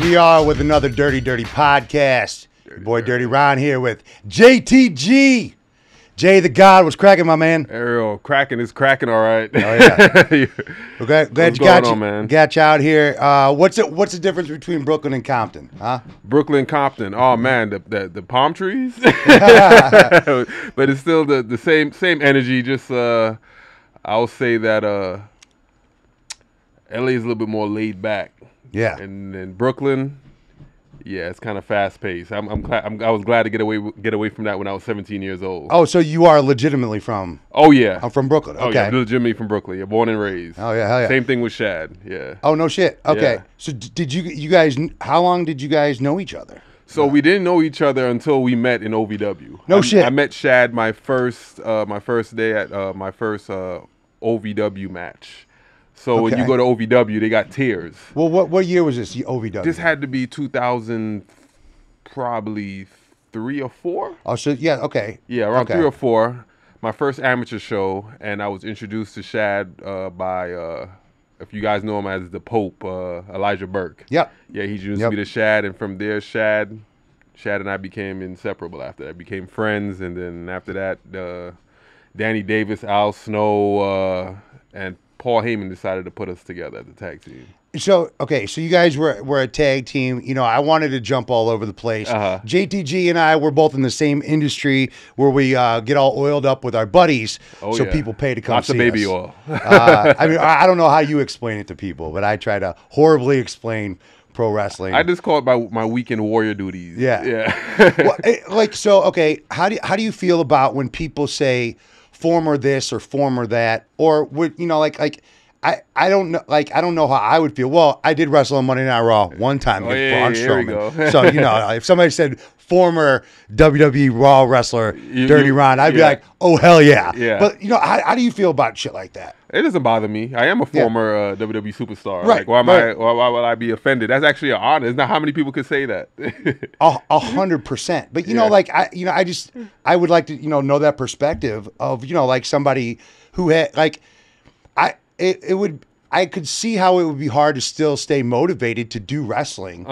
we are with another Dirty podcast. Your boy Dirty Ron here with JTG. Jay the God, what's cracking, my man? Ariel, cracking is cracking, all right. Oh yeah. Okay, glad man? Got you out here. What's the difference between Brooklyn and Compton? Huh? Brooklyn, Compton. Oh man, the palm trees. But it's still the same energy. Just I'll say that LA is a little bit more laid back. Yeah. And then Brooklyn, yeah, it's kind of fast paced. I was glad to get away from that when I was 17 years old. Oh, so you are legitimately from? Oh yeah, I'm from Brooklyn. Okay. Oh yeah, legitimately from Brooklyn. You're born and raised. Oh yeah, hell yeah. Same thing with Shad. Yeah. Oh no shit. Okay. Yeah. So did you guys? How long did you guys know each other? So we didn't know each other until we met in OVW. No shit. I met Shad my first day at my first OVW match. So when you go to OVW, they got tiers. Well, what year was this OVW? This had to be 2000, probably 3 or 4. Oh, so yeah, okay. Yeah, around 3 or 4. My first amateur show, and I was introduced to Shad by, if you guys know him as the Pope, Elijah Burke. Yep. Yeah, he introduced me to Shad, and from there, Shad and I became inseparable after that. Became friends, and then after that, Danny Davis, Al Snow, and Paul Heyman decided to put us together as a tag team. So, okay, so you guys were a tag team. You know, I wanted to jump all over the place. JTG and I were both in the same industry where we get all oiled up with our buddies, so people pay to come Lots see of baby us. oil. I mean, I don't know how you explain it to people, but I try to horribly explain pro wrestling. I just call it my weekend warrior duties. Yeah. Yeah. Well, so, okay, how do you feel about when people say former this or former that, or would I don't know, I don't know how I would feel. Well, I did wrestle on Monday Night Raw one time against Braun Strowman. So if somebody said former WWE Raw wrestler Dirty Ron, I'd be like, oh hell yeah. But how do you feel about shit like that? It doesn't bother me. I am a former WWE superstar. Right. Like, why would I be offended? That's actually an honor. It's not how many people could say that. 100%. But I would like to know that perspective of somebody who had I could see how it would be hard to still stay motivated to do wrestling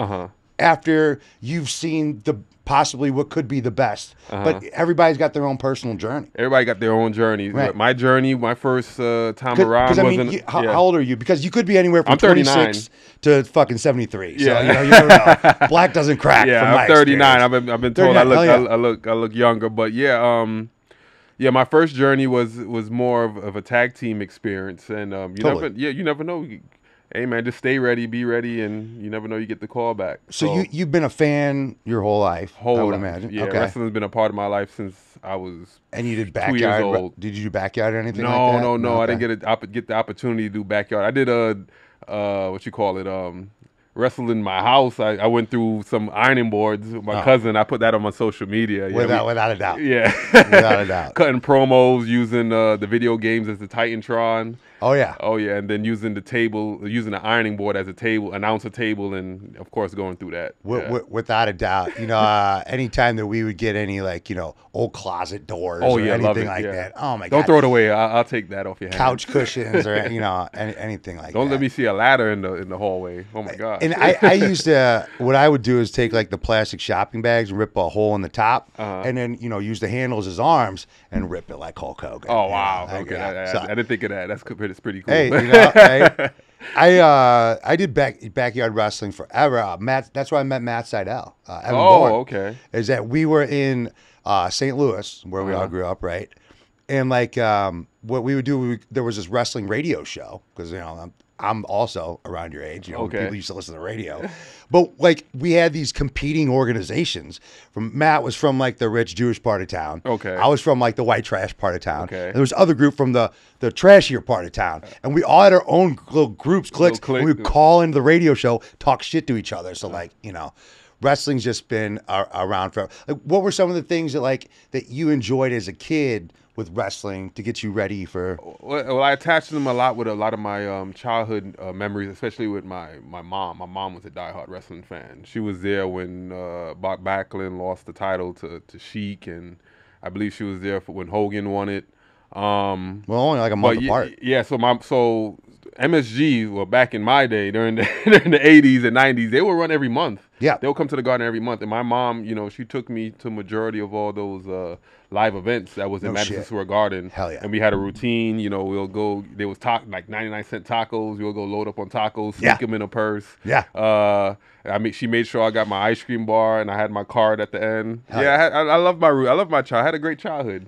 after you've seen possibly what could be the best. But everybody's got their own personal journey. Everybody got their own journey. Right. My journey, my first time around wasn't... How old are you? Because you could be anywhere from 26 to fucking 73. So, Yeah. you never know. Black doesn't crack. Yeah, from I'm 39. I've been told I look younger. But yeah, my first journey was more of a tag team experience, and you never know. Hey man, just stay ready, be ready, and you never know you get the call back. So you've been a fan your whole life, I would imagine. Yeah, wrestling's been a part of my life since I was. And you did 2 years old. backyard? Did you do backyard or anything like that? No. Okay. I didn't get the opportunity to do backyard. I did wrestled in my house. I went through some ironing boards with my cousin. I put that on my social media. Without a doubt. Yeah. Without a doubt. Cutting promos, using the video games as the Titantron. Oh, yeah. Oh, yeah. And then using the ironing board as a table, announcer table, and, of course, going through that. Without a doubt. Anytime that we would get any, old closet doors or anything like that. Oh, my God. Don't throw it away. I'll take that off your hands. Couch cushions or, anything like that. Don't let me see a ladder in the hallway. Oh, my God. And I used to, what I would do is take, the plastic shopping bags and rip a hole in the top and then, use the handles as arms and rip it like Hulk Hogan. Oh, wow. Okay. I didn't think of that. That's pretty cool. Hey, I did backyard wrestling forever. That's where I met Matt Seidel. Evan Bourne, okay. Is that we were in St. Louis, where we all grew up, right? And what we would do, there was this wrestling radio show because I'm also around your age. People used to listen to the radio, but we had these competing organizations. Matt was from the rich Jewish part of town. Okay. I was from the white trash part of town. Okay. And there was other group from the trashier part of town, and we all had our own little groups, cliques. And we would call into the radio show, talk shit to each other. So wrestling's just been around forever. What were some of the things that you enjoyed as a kid with wrestling to get you ready for? Well, I attached them a lot with a lot of my childhood memories, especially with my mom. My mom was a diehard wrestling fan. She was there when Bob Backlund lost the title to Sheik, and I believe she was there for when Hogan won it. Well, only a month apart. Yeah, so MSG, well, back in my day, during the 80s and 90s, they would run every month. Yeah. They'll come to the Garden every month. And my mom, she took me to majority of all those live events that was in Madison Square Garden. Hell yeah. And we had a routine. We'll go, there was like 99-cent tacos. We'll go load up on tacos, sneak them in a purse. Yeah. She made sure I got my ice cream bar and I had my card at the end. I love my child. I had a great childhood.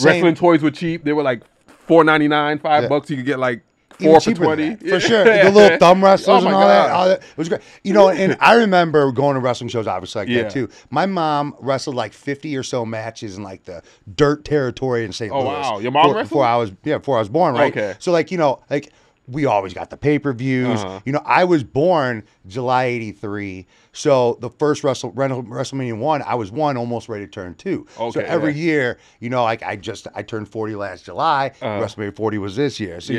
Wrestling toys were cheap. They were like $4.99, $5. You could get like 4 for 20. For sure. The little thumb wrestlers and all that. It was great. And I remember going to wrestling shows, obviously, like that too. My mom wrestled like 50 or so matches in like the dirt territory in St. Louis. Oh, wow. Your mom wrestled? Before I was born, right? Okay. So, like, we always got the pay-per-views. I was born July 83. So the first WrestleMania 1, I was 1, almost ready to turn 2. Okay, so every year, I turned 40 last July. WrestleMania 40 was this year. So,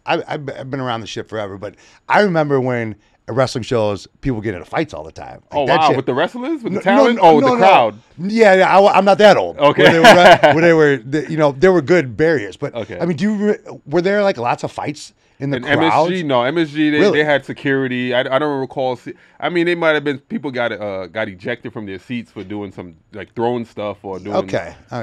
I've been around the shit forever. But I remember when at wrestling shows, people get into fights all the time. Like, wow, with the wrestlers? With the talent? With the crowd? Yeah, I'm not that old. Okay. There were good barriers. But, okay. I mean, were there like lots of fights in the crowds? MSG, they had security. I don't recall. I mean, they might have been, people got ejected from their seats for doing some, like, throwing stuff or doing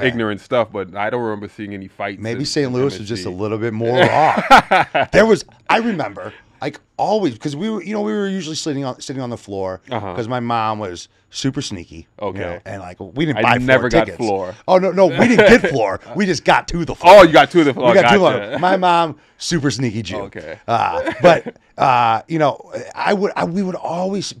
ignorant stuff, but I don't remember seeing any fights. Maybe St. Louis was just a little bit more off. I remember, like, always, because we were usually sitting on the floor, because my mom was super sneaky. Okay. And like, we didn't buy floor never tickets. got floor. Oh, no, we didn't get floor. We just got to the floor. Oh, you got to the floor. We got to the floor. My mom, super sneaky Jew. Okay. But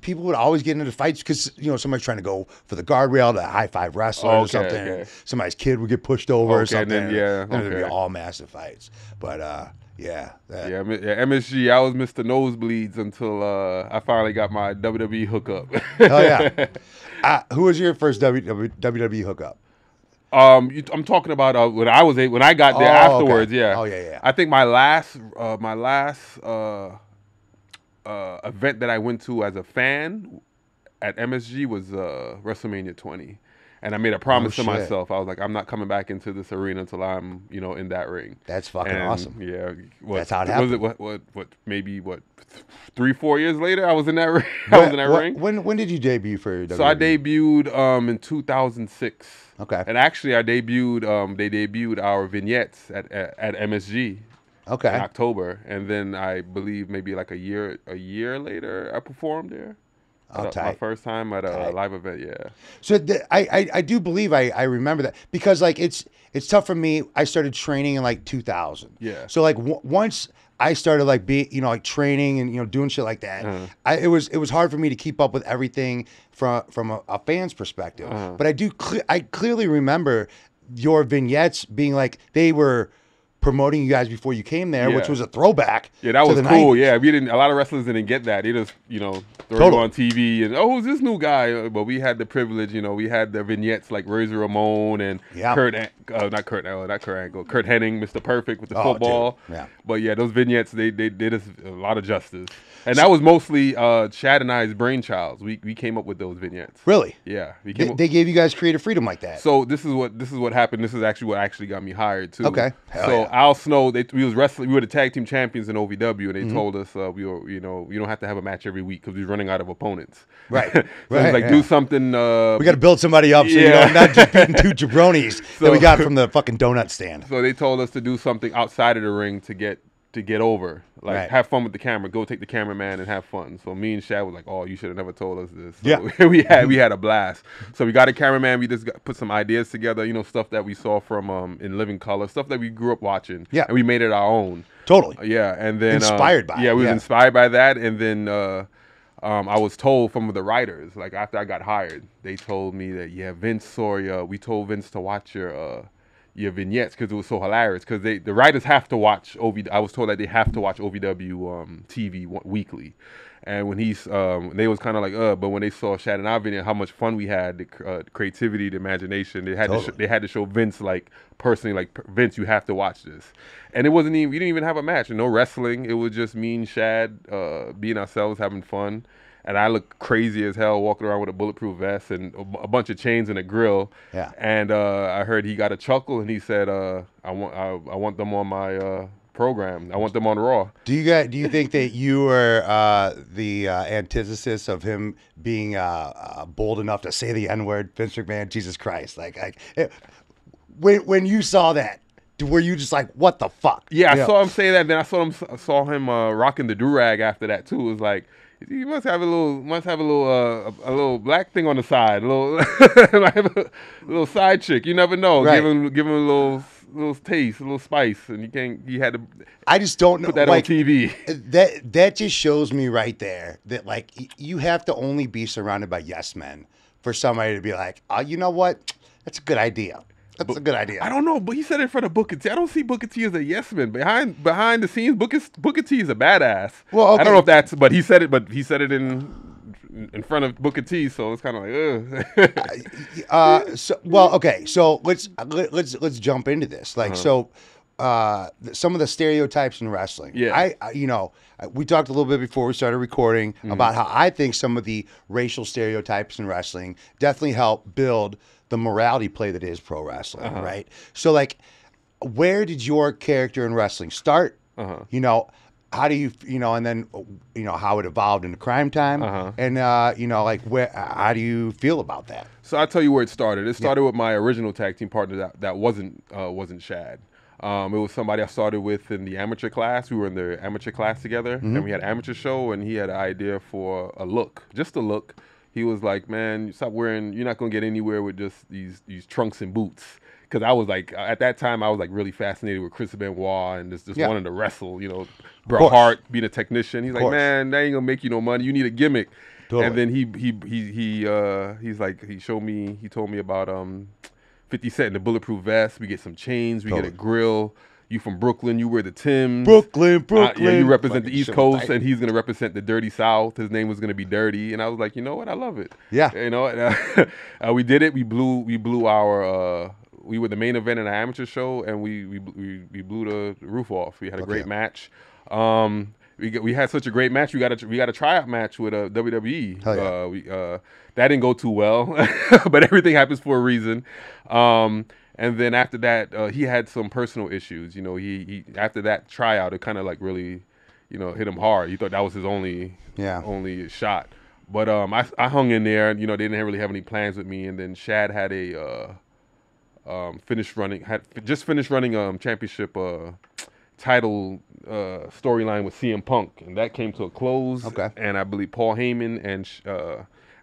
people would always get into fights because, somebody's trying to go for the guardrail to high five wrestler or something. Okay. Somebody's kid would get pushed over or something. And then there'd be all massive fights. But, MSG. I was Mr. Nosebleeds until I finally got my WWE hookup. Hell yeah! Who was your first WWE hookup? I'm talking about when I got there afterwards. Okay. Yeah. Oh yeah. I think my last event that I went to as a fan at MSG was WrestleMania 20. And I made a promise to myself. I was like, I'm not coming back into this arena until I'm, in that ring. That's fucking awesome. Yeah. That's how it happened. Was it maybe 3-4 years later? I was in that ring. Ring. When did you debut for WWE? So I debuted in 2006. Okay. And actually, I debuted. They debuted our vignettes at MSG. Okay. In October, and then I believe maybe like a year later, I performed there. My first time at a live event, yeah. So I do believe I remember that because like it's tough for me. I started training in like 2000. Yeah. So like once I started like like training and doing shit like that, it was hard for me to keep up with everything from a fan's perspective. But I clearly remember your vignettes being like they were promoting you guys before you came there, which was a throwback. Yeah, that was '90s. cool. Yeah, a lot of wrestlers didn't get that. They just, throw you on TV and who's this new guy? But we had the privilege. We had the vignettes like Razor Ramon and Kurt Hennig, Mr. Perfect with the football. Dude. Yeah. But yeah, those vignettes they did us a lot of justice. And that was mostly Chad and I's brainchilds. We came up with those vignettes. Really? Yeah. They gave you guys creative freedom like that. So this is what happened. This is actually what actually got me hired too. Okay. Al Snow, we was wrestling. We were the tag team champions in OVW, and they told us we were, you don't have to have a match every week because we was running out of opponents. Right. So it was like do something. We got to build somebody up, so not just beating two jabronis that we got from the fucking donut stand. So they told us to do something outside of the ring to get over, like have fun with the camera, go take the cameraman and have fun. So me and Shad was like, oh, you should have never told us this. So we had a blast. So we got a cameraman. We just put some ideas together, stuff that we saw from in Living Color, stuff that we grew up watching. Yeah, and we made it our own. Totally. Yeah, and then inspired by. Yeah, we was inspired by that, and then I was told from the writers, like after I got hired, they told me that Vince saw we told Vince to watch your vignettes because it was so hilarious because the writers have to watch I was told that they have to watch OVW TV weekly, and when they was kind of like but when they saw Shad and I vignette, how much fun we had, the creativity, the imagination, they had to show Vince like personally, like Vince, you have to watch this. And it wasn't even, we didn't even have a match, no wrestling. It was just me and Shad being ourselves, having fun. And I look crazy as hell walking around with a bulletproof vest and a bunch of chains and a grill. Yeah. And I heard he got a chuckle and he said, I want them on my program. I want them on Raw. Do you think that you are the antithesis of him being bold enough to say the N-word, Vince McMahon? Jesus Christ! When you saw that, were you just like, what the fuck? Yeah, I saw him say that. Then I saw him rocking the do-rag after that too. It was like, you must have a little black thing on the side, a little side chick. You never know. Right. Give him a little taste, a little spice, and he had to. I just don't know. Put that on TV. That just shows me right there that like you have to only be surrounded by yes men for somebody to be like, oh, you know what? That's a good idea. That's a good idea. I don't know, but he said it in front of Booker T. I don't see Booker T as a yes man. Behind the scenes, Booker T is a badass. Well, okay. I don't know if that's, but he said it in front of Booker T, so it's kind of like, So let's jump into this. Like, some of the stereotypes in wrestling. Yeah. We talked a little bit before we started recording about how I think some of the racial stereotypes in wrestling definitely help build the morality play that is pro wrestling, right? So, like, where did your character in wrestling start? How do you, and then, how it evolved into Cryme Tyme, and how do you feel about that? So I'll tell you where it started. It started with my original tag team partner that wasn't Shad. It was somebody I started with in the amateur class. We were in the amateur class together, and we had an amateur show, and he had an idea for a look, just a look. He was like, man, stop wearing, you're not going to get anywhere with just these trunks and boots. Because I was like, at that time, I was like really fascinated with Chris Benoit and just wanting to wrestle, Bret Hart being a technician. He's like, man, that ain't going to make you no money. You need a gimmick. Totally. And then he told me about 50 Cent in the bulletproof vest. We get some chains, we get a grill. You from Brooklyn, you wear the Timbs. Brooklyn. You represent the East Coast, and he's going to represent the Dirty South. His name was going to be Dirty. And I was like, you know what? I love it. Yeah. We did it. We blew our, we were the main event in an amateur show, and we blew the roof off. We had a great match. We had such a great match. We got a tryout match with WWE. Hell yeah. That didn't go too well, but everything happens for a reason. And then after that, he had some personal issues. He after that tryout, it kind of like really, hit him hard. He thought that was his only shot. But I hung in there. They didn't really have any plans with me. And then Shad had finished running championship title storyline with CM Punk, and that came to a close. Okay. And I believe Paul Heyman and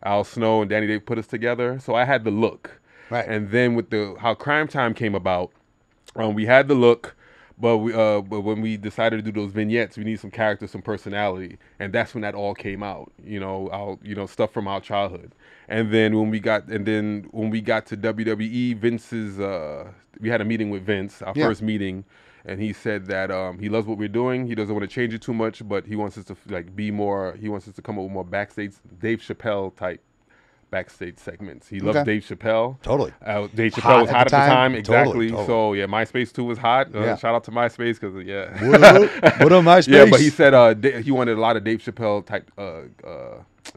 Al Snow and Danny Dave put us together. So I had the look. Right. And then with how Cryme Tyme came about, we had the look, but when we decided to do those vignettes, we need some character, some personality, and that's when that all came out. Stuff from our childhood. And then when we got to WWE, we had a meeting with Vince, our first meeting, and he said that he loves what we're doing. He doesn't want to change it too much, but he wants us to be more. He wants us to come up with more backstage Dave Chappelle type backstage segments. He loves Dave Chappelle. Totally. Dave Chappelle was hot at the time. Exactly. Totally. So yeah, MySpace too was hot. Shout out to MySpace because What on MySpace? Yeah, but he said he wanted a lot of Dave Chappelle type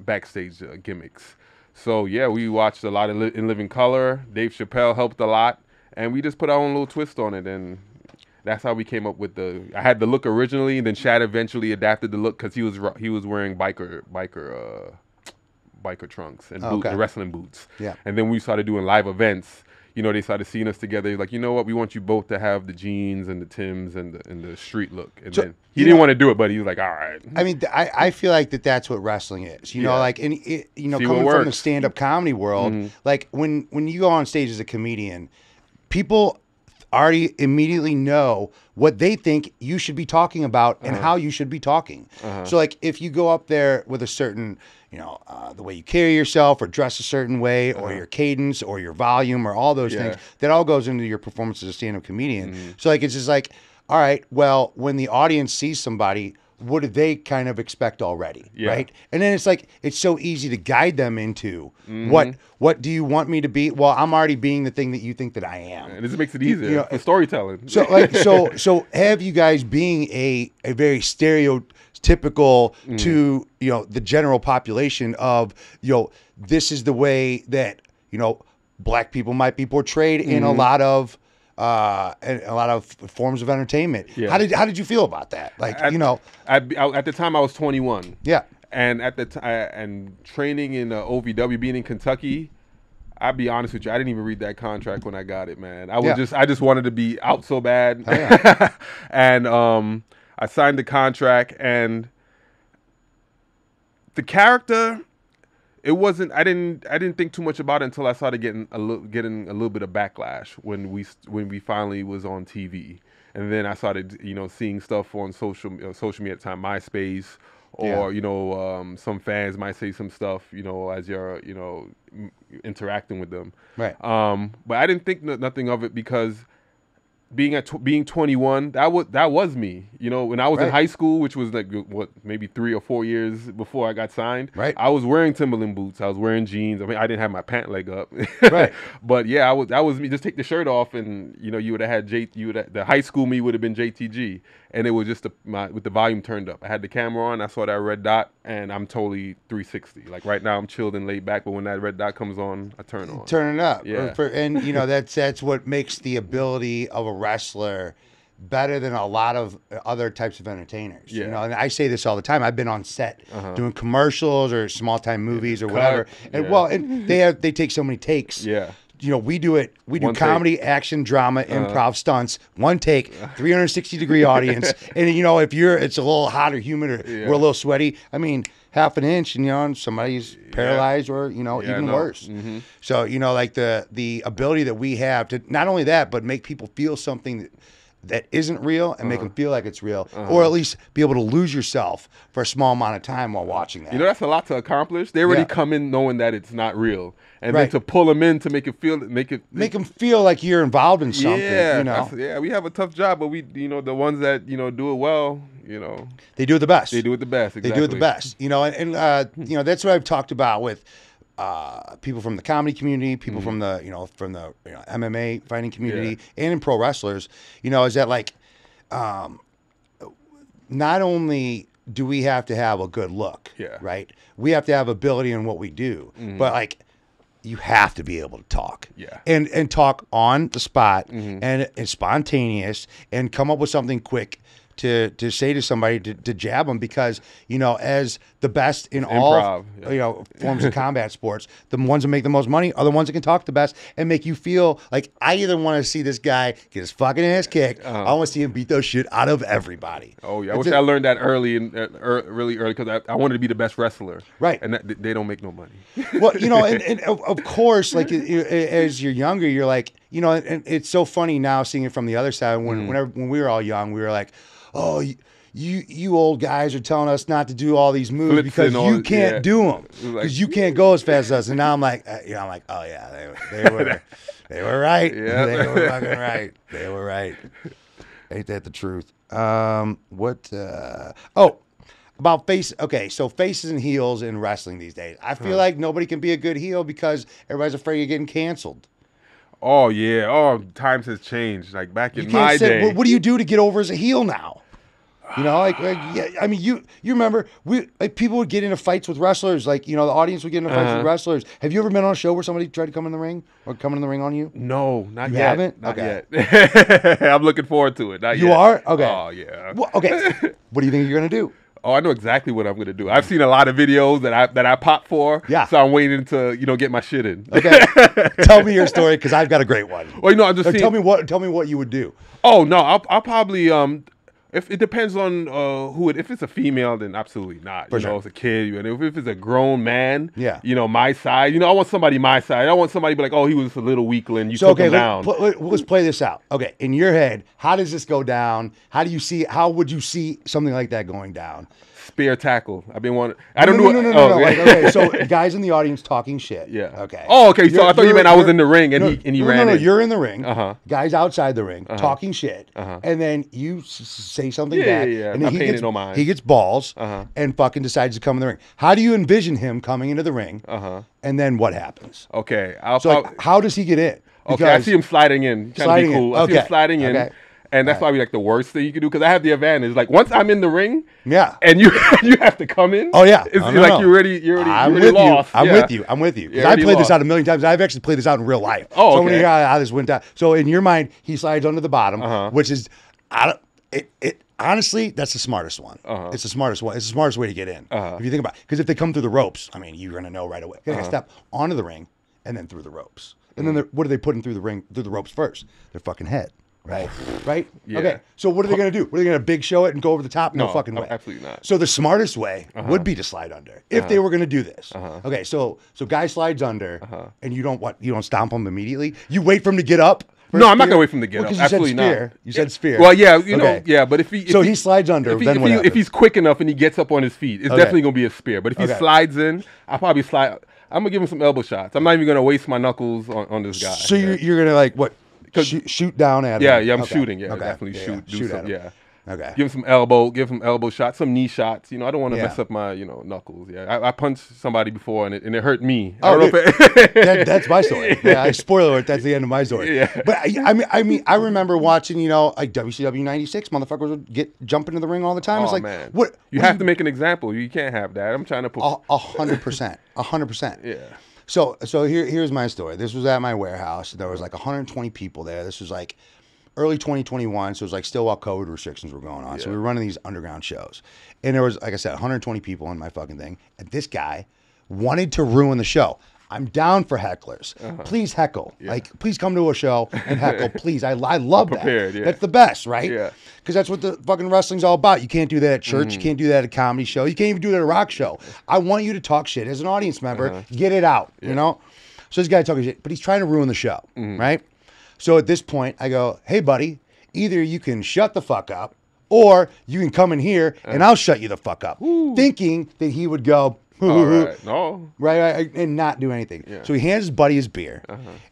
backstage gimmicks. So yeah, we watched a lot of In Living Color. Dave Chappelle helped a lot, and we just put our own little twist on it, and that's how we came up with I had the look originally, and then Shad eventually adapted the look because he was wearing biker trunks and and wrestling boots. Yeah. And then we started doing live events. They started seeing us together. He's like, you know what? We want you both to have the jeans and the Timbs and the street look. And then he didn't want to do it, but he was like, all right. I mean, I feel like that's what wrestling is. Coming from the stand-up comedy world, like when you go on stage as a comedian, people already immediately know what they think you should be talking about and how you should be talking. So like if you go up there with a certain, the way you carry yourself or dress a certain way or your cadence or your volume or all those things, that all goes into your performance as a stand-up comedian. So like it's just like, all right, well, when the audience sees somebody, what do they kind of expect already, right? And then it's like it's so easy to guide them into what do you want me to be? Well, I'm already being the thing that you think that I am. And this makes it easier for storytelling. So have you guys being a very stereotypical to the general population of this is the way that black people might be portrayed in a lot of and a lot of forms of entertainment. Yeah. How did you feel about that? Like, at the time I was 21. Yeah. And at the time, and training in OVW, being in Kentucky, I'll be honest with you, I didn't even read that contract when I got it, man. I just wanted to be out so bad. Oh, yeah. And I signed the contract, and the character, it wasn't. I didn't think too much about it until I started getting a little bit of backlash when we finally was on TV, and then I started seeing stuff on social media at the time, MySpace. Or some fans might say some stuff as you're interacting with them, right? But I didn't think nothing of it, because being 21, that was me. When I was in high school, which was like maybe 3 or 4 years before I got signed. Right. I was wearing Timberland boots. I was wearing jeans. I mean, I didn't have my pant leg up. Right. But yeah, that was me. Just take the shirt off, and you would have had the high school me would have been JTG, and it was just with the volume turned up. I had the camera on. I saw that red dot, and I'm totally 360. Like right now, I'm chilled and laid back, but when that red dot comes on, I turn on. Turn it up. Yeah. And that's what makes the ability of a wrestler better than a lot of other types of entertainers. Yeah. And I say this all the time. I've been on set doing commercials or small time movies or whatever. And and they take so many takes. Yeah. We do it. We do comedy, action, drama, improv, stunts. One take, 360-degree audience. And if it's a little hot or humid or we're a little sweaty, I mean, half an inch, and somebody's paralyzed or even worse. Mm-hmm. So like the ability that we have to not only that, but make people feel something that isn't real and make them feel like it's real, or at least be able to lose yourself for a small amount of time while watching that. That's a lot to accomplish. They already come in knowing that it's not real, and then to pull them in to make them feel like you're involved in something. Yeah, we have a tough job, but we, the ones that do it well, they do it the best. They do it the best. Exactly. They do it the best. And that's what I've talked about with people from the comedy community, people from the MMA fighting community, and in pro wrestlers, is that like, not only do we have to have a good look, right? We have to have ability in what we do, but like, you have to be able to talk, and talk on the spot, and spontaneous, and come up with something quick to say to somebody to jab them, because as the best in all forms of combat sports, the ones that make the most money are the ones that can talk the best and make you feel like, I either want to see this guy get his fucking ass kicked, I want to see him beat those shit out of everybody. Oh yeah, I wish I learned that really early, because I wanted to be the best wrestler. Right. And they don't make no money. Well, and of course, like as you're younger, you're like, and it's so funny now seeing it from the other side. When we were all young, we were like, oh, you old guys are telling us not to do all these moves because you can't do them, because you can't go as fast as us. And now I'm like, oh yeah, they were right. Yeah. They were fucking right. They were right. Ain't that the truth? About face. Okay, so faces and heels in wrestling these days. I feel like nobody can be a good heel because everybody's afraid of getting canceled. Oh yeah. Oh, times has changed. Like back in my day. What do you do to get over as a heel now? I mean, you remember people would get into fights with wrestlers. Like, the audience would get into fights with wrestlers. Have you ever been on a show where somebody tried to come in the ring or come in the ring on you? No, not you yet. Haven't? Not yet. I'm looking forward to it. Not you yet. Are? Okay. Oh yeah. Well, okay. What do you think you're gonna do? Oh, I know exactly what I'm gonna do. I've seen a lot of videos that I pop for. Yeah. So I'm waiting to get my shit in. Okay. Tell me your story, because I've got a great one. Well, I'm just tell me what you would do. Oh no, I'll probably If it depends on if it's a female, then absolutely not. For sure. It's a kid. And if it's a grown man, yeah. My size. I want somebody my size. I don't want somebody to be like, oh, he was a little weakling. You took him down. Let's play this out. Okay, in your head, how does this go down? How would you see something like that going down? Spear tackle. I've been wanting. No. Okay, so guys in the audience talking shit. Yeah. Okay. Oh, okay. So I thought you meant I was in the ring and he ran. No, you're in the ring. Guys outside the ring talking shit, and then you say something back. Yeah. And then no mind. He gets balls and fucking decides to come in the ring. How do you envision him coming into the ring? And then what happens? Okay. How does he get in? Okay, I see him sliding in. Trying to be cool. I see him sliding in. And that's probably like the worst thing you can do, because I have the advantage. Like once I'm in the ring, yeah, and you have to come in. Oh yeah, it's like you're already lost. I'm with you. Because I played this out a million times. I've actually played this out in real life. Oh, okay. So when you hear how this went down, so in your mind, he slides under the bottom, which is, honestly, that's the smartest one. It's the smartest one. It's the smartest way to get in. If you think about it, because if they come through the ropes, I mean, you're gonna know right away. You gotta step onto the ring and then through the ropes. And then what are they putting through the ropes first? Their fucking head. Right? Right? Yeah. Okay. So what are they going to do? What are they going to big show it and go over the top? No fucking way. Absolutely not. So the smartest way would be to slide under if they were going to do this. Okay. So guy slides under and you don't stomp him immediately. You wait for him to get up. No, I'm not going to wait for him to get up. Absolutely not. You said spear. Well, yeah, you know, yeah, but if he slides under, if he's quick enough and he gets up on his feet, it's definitely going to be a spear. But if he slides in, I'll probably slide. I'm gonna give him some elbow shots. I'm not even gonna waste my knuckles on this guy. So you're gonna like what? Shoot down at him. Yeah, I'm shooting. Yeah, definitely shoot at him. Yeah. Okay. Give him some elbow shots, some knee shots. You know, I don't want to mess up my knuckles. Yeah, I punched somebody before and it hurt me. That's my story. Yeah, spoiler alert. That's the end of my story. Yeah. But I remember watching like WCW '96. Motherfuckers would jump into the ring all the time. It's like, man. What you have to make an example. You can't have that. I'm trying to put 100%. 100%. Yeah. So here's my story. This was at my warehouse. There was like 120 people there. This was like early 2021, so it was like still while COVID restrictions were going on. Yeah. So we were running these underground shows. And there was, like I said, 120 people in my fucking thing. And this guy wanted to ruin the show. I'm down for hecklers. Please heckle. Yeah. Like, please come to a show and heckle. Please. I love that. Yeah. That's the best, right? Yeah. Because that's what the fucking wrestling's all about. You can't do that at church. You can't do that at a comedy show. You can't even do that at a rock show. I want you to talk shit as an audience member. Get it out, you know? So this guy talking shit, but he's trying to ruin the show, right? So at this point, I go, hey, buddy, either you can shut the fuck up or you can come in here and I'll shut you the fuck up. Thinking that he would go, right, and not do anything. Yeah. So he hands his buddy his beer,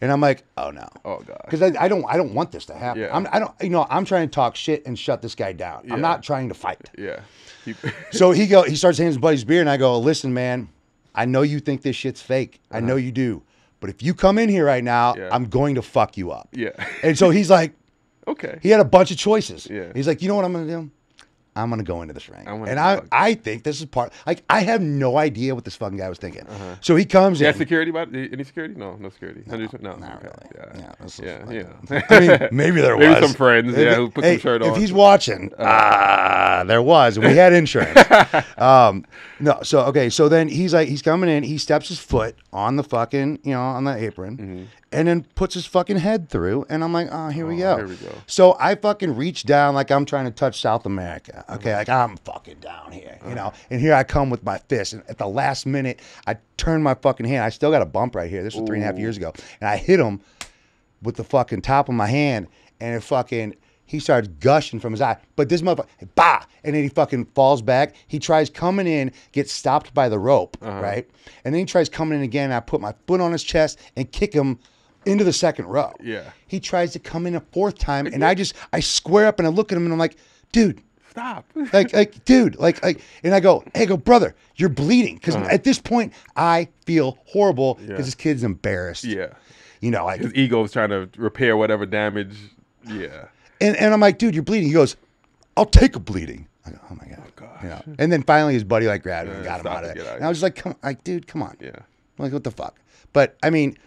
and I'm like, oh no, god, because I don't want this to happen. Yeah. I'm trying to talk shit and shut this guy down. Yeah. I'm not trying to fight. Yeah. So he starts handing his buddy his beer, and I go, listen, man, I know you think this shit's fake. I know you do, but if you come in here right now, I'm going to fuck you up. Yeah. And so he's like, okay. He had a bunch of choices. Yeah. He's like, you know what I'm gonna do? I'm going to go into this ring. And I think this is part, like, I have no idea what this fucking guy was thinking. So he comes in. Yeah, security? Any security? No security. No, not really. Yeah. I mean, maybe there was. Maybe some friends, who put some shirt on. If he's watching, there was. We had insurance. So then he's coming in. He steps his foot on the fucking, on the apron. And then puts his fucking head through, and I'm like, oh, here we go. So I fucking reach down like I'm trying to touch South America. Okay, like I'm fucking down here, and here I come with my fist, and at the last minute, I turn my fucking hand. I still got a bump right here. This was 3.5 years ago, and I hit him with the fucking top of my hand, and he starts gushing from his eye. But this motherfucker, bah! And then he fucking falls back. He tries coming in, gets stopped by the rope, right? And then he tries coming in again, and I put my foot on his chest and kick him into the second row. Yeah. He tries to come in a fourth time, and I square up and I look at him and I'm like, dude, stop. Dude, and I go, hey, brother, you're bleeding. Because at this point, I feel horrible because this kid's embarrassed. Yeah. His ego is trying to repair whatever damage. Yeah. And I'm like, dude, you're bleeding. He goes, I'll take a bleeding. I go, oh my God. Oh, gosh. And then finally his buddy grabbed him and got him out of there. And I was like, dude, come on. Yeah. I'm like, what the fuck? But I mean,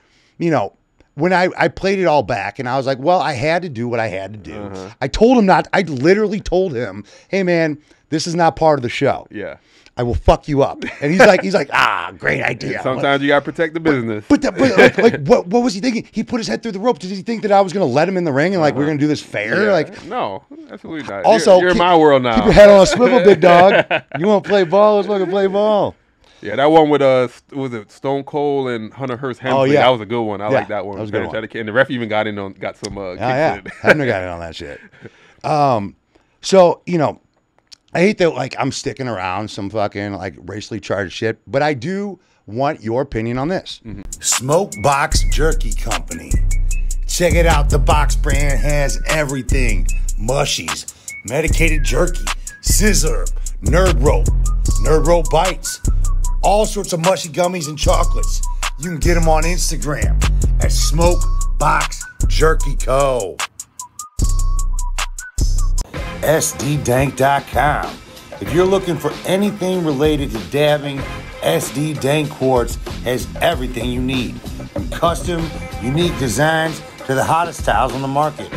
when I played it all back and I was like, well, I had to do what I had to do. I literally told him, hey man, this is not part of the show. Yeah. I will fuck you up. And he's like, great idea. Sometimes you got to protect the business. But what was he thinking? He put his head through the rope. Did he think that I was going to let him in the ring and we're going to do this fair? Yeah. No, absolutely not. Also, you're in my world now. Keep your head on a swivel, big dog. You want to play ball? Let's fucking play ball. Yeah, that one with was it Stone Cold and Hunter Hearst Helmsley? Oh, yeah. That was a good one. I like that one. That was a good one. And the ref even got some kicks in. Hunter got in on that shit. So, I hate that I'm sticking around some fucking racially charged shit, but I do want your opinion on this. Smoke Box Jerky Company. Check it out. The box brand has everything. Mushies, medicated jerky, scissor, Nerd Rope bites, all sorts of mushy gummies and chocolates. You can get them on Instagram at Smoke Box Jerky Co. sddank.com. If you're looking for anything related to dabbing, SD Dank Quartz has everything you need. From custom, unique designs to the hottest styles on the market.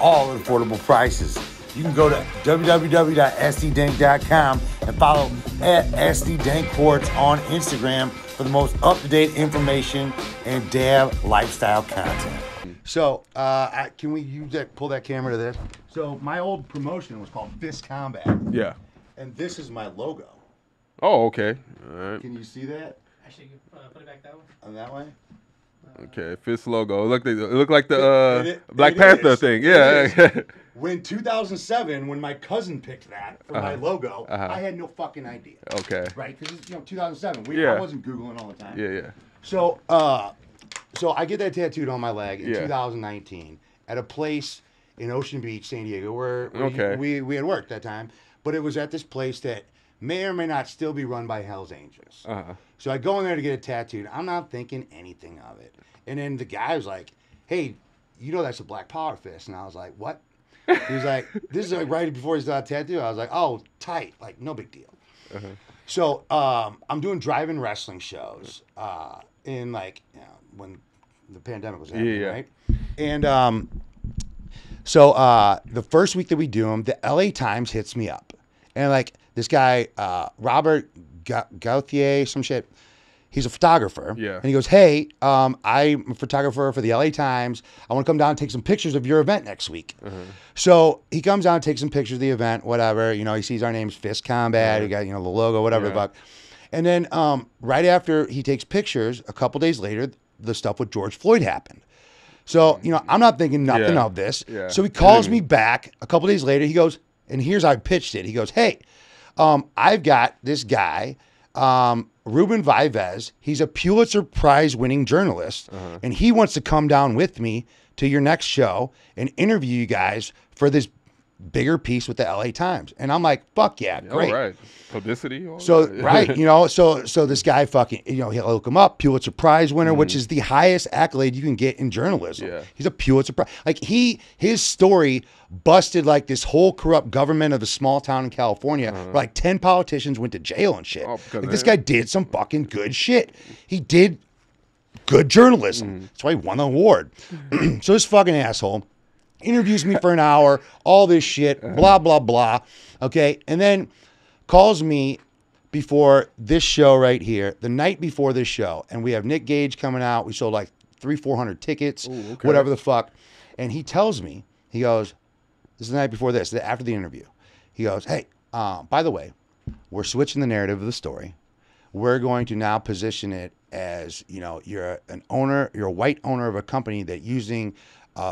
All at affordable prices. You can go to www.sddank.com and follow at sddankquartz on Instagram for the most up-to-date information and dab lifestyle content. So, can we pull that camera to this? So, my old promotion was called Fist Combat. Yeah. And this is my logo. Oh, okay. All right. Can you see that? Actually, put it back that way. On that way? Okay, Fist logo. It looked like the Black Panther thing. Yeah. When 2007, when my cousin picked that for my logo, I had no fucking idea. Okay. Right? Because it's 2007. I wasn't Googling all the time. Yeah. So, so I get that tattooed on my leg in 2019 at a place in Ocean Beach, San Diego, where we had worked that time. But it was at this place that may or may not still be run by Hell's Angels. So I go in there to get it tattooed. I'm not thinking anything of it. And then the guy was like, hey, you know that's a Black Power fist. And I was like, what? He was like, this is like right before he's got a tattoo. I was like, oh, tight. Like, no big deal. So I'm doing drive-in wrestling shows in like, when the pandemic was happening, right? And so the first week that we do them, the LA Times hits me up. And like this guy, Robert Gauthier, some shit, he's a photographer. Yeah. And he goes, hey, I'm a photographer for the LA Times. I want to come down and take some pictures of your event next week. So he comes down and takes some pictures of the event, whatever. You know, he sees our name's Fist Combat. He got, the logo, whatever the fuck. And then right after he takes pictures, a couple days later, the stuff with George Floyd happened. So, I'm not thinking nothing of this. So he calls me back a couple days later. He goes, and here's how I pitched it. He goes, hey, I've got this guy, Ruben Vives. He's a Pulitzer Prize winning journalist, and he wants to come down with me to your next show and interview you guys for this bigger piece with the LA Times. And I'm like, fuck yeah, great. All right. Publicity. So, right, so this guy fucking, he'll look him up, Pulitzer Prize winner, which is the highest accolade you can get in journalism. He's a Pulitzer Prize. Like his story busted like this whole corrupt government of the small town in California where like 10 politicians went to jail and shit. Like, this guy did some fucking good shit. He did good journalism. That's why he won the award. So this fucking asshole interviews me for an hour, all this shit, blah, blah, blah. Okay. And then calls me before this show right here, the night before this show. And we have Nick Gage coming out. We sold like 300-400 tickets, whatever the fuck. And he tells me, he goes, this is the night before this, after the interview. He goes, hey, by the way, we're switching the narrative of the story. We're going to now position it as, you're a white owner of a company that using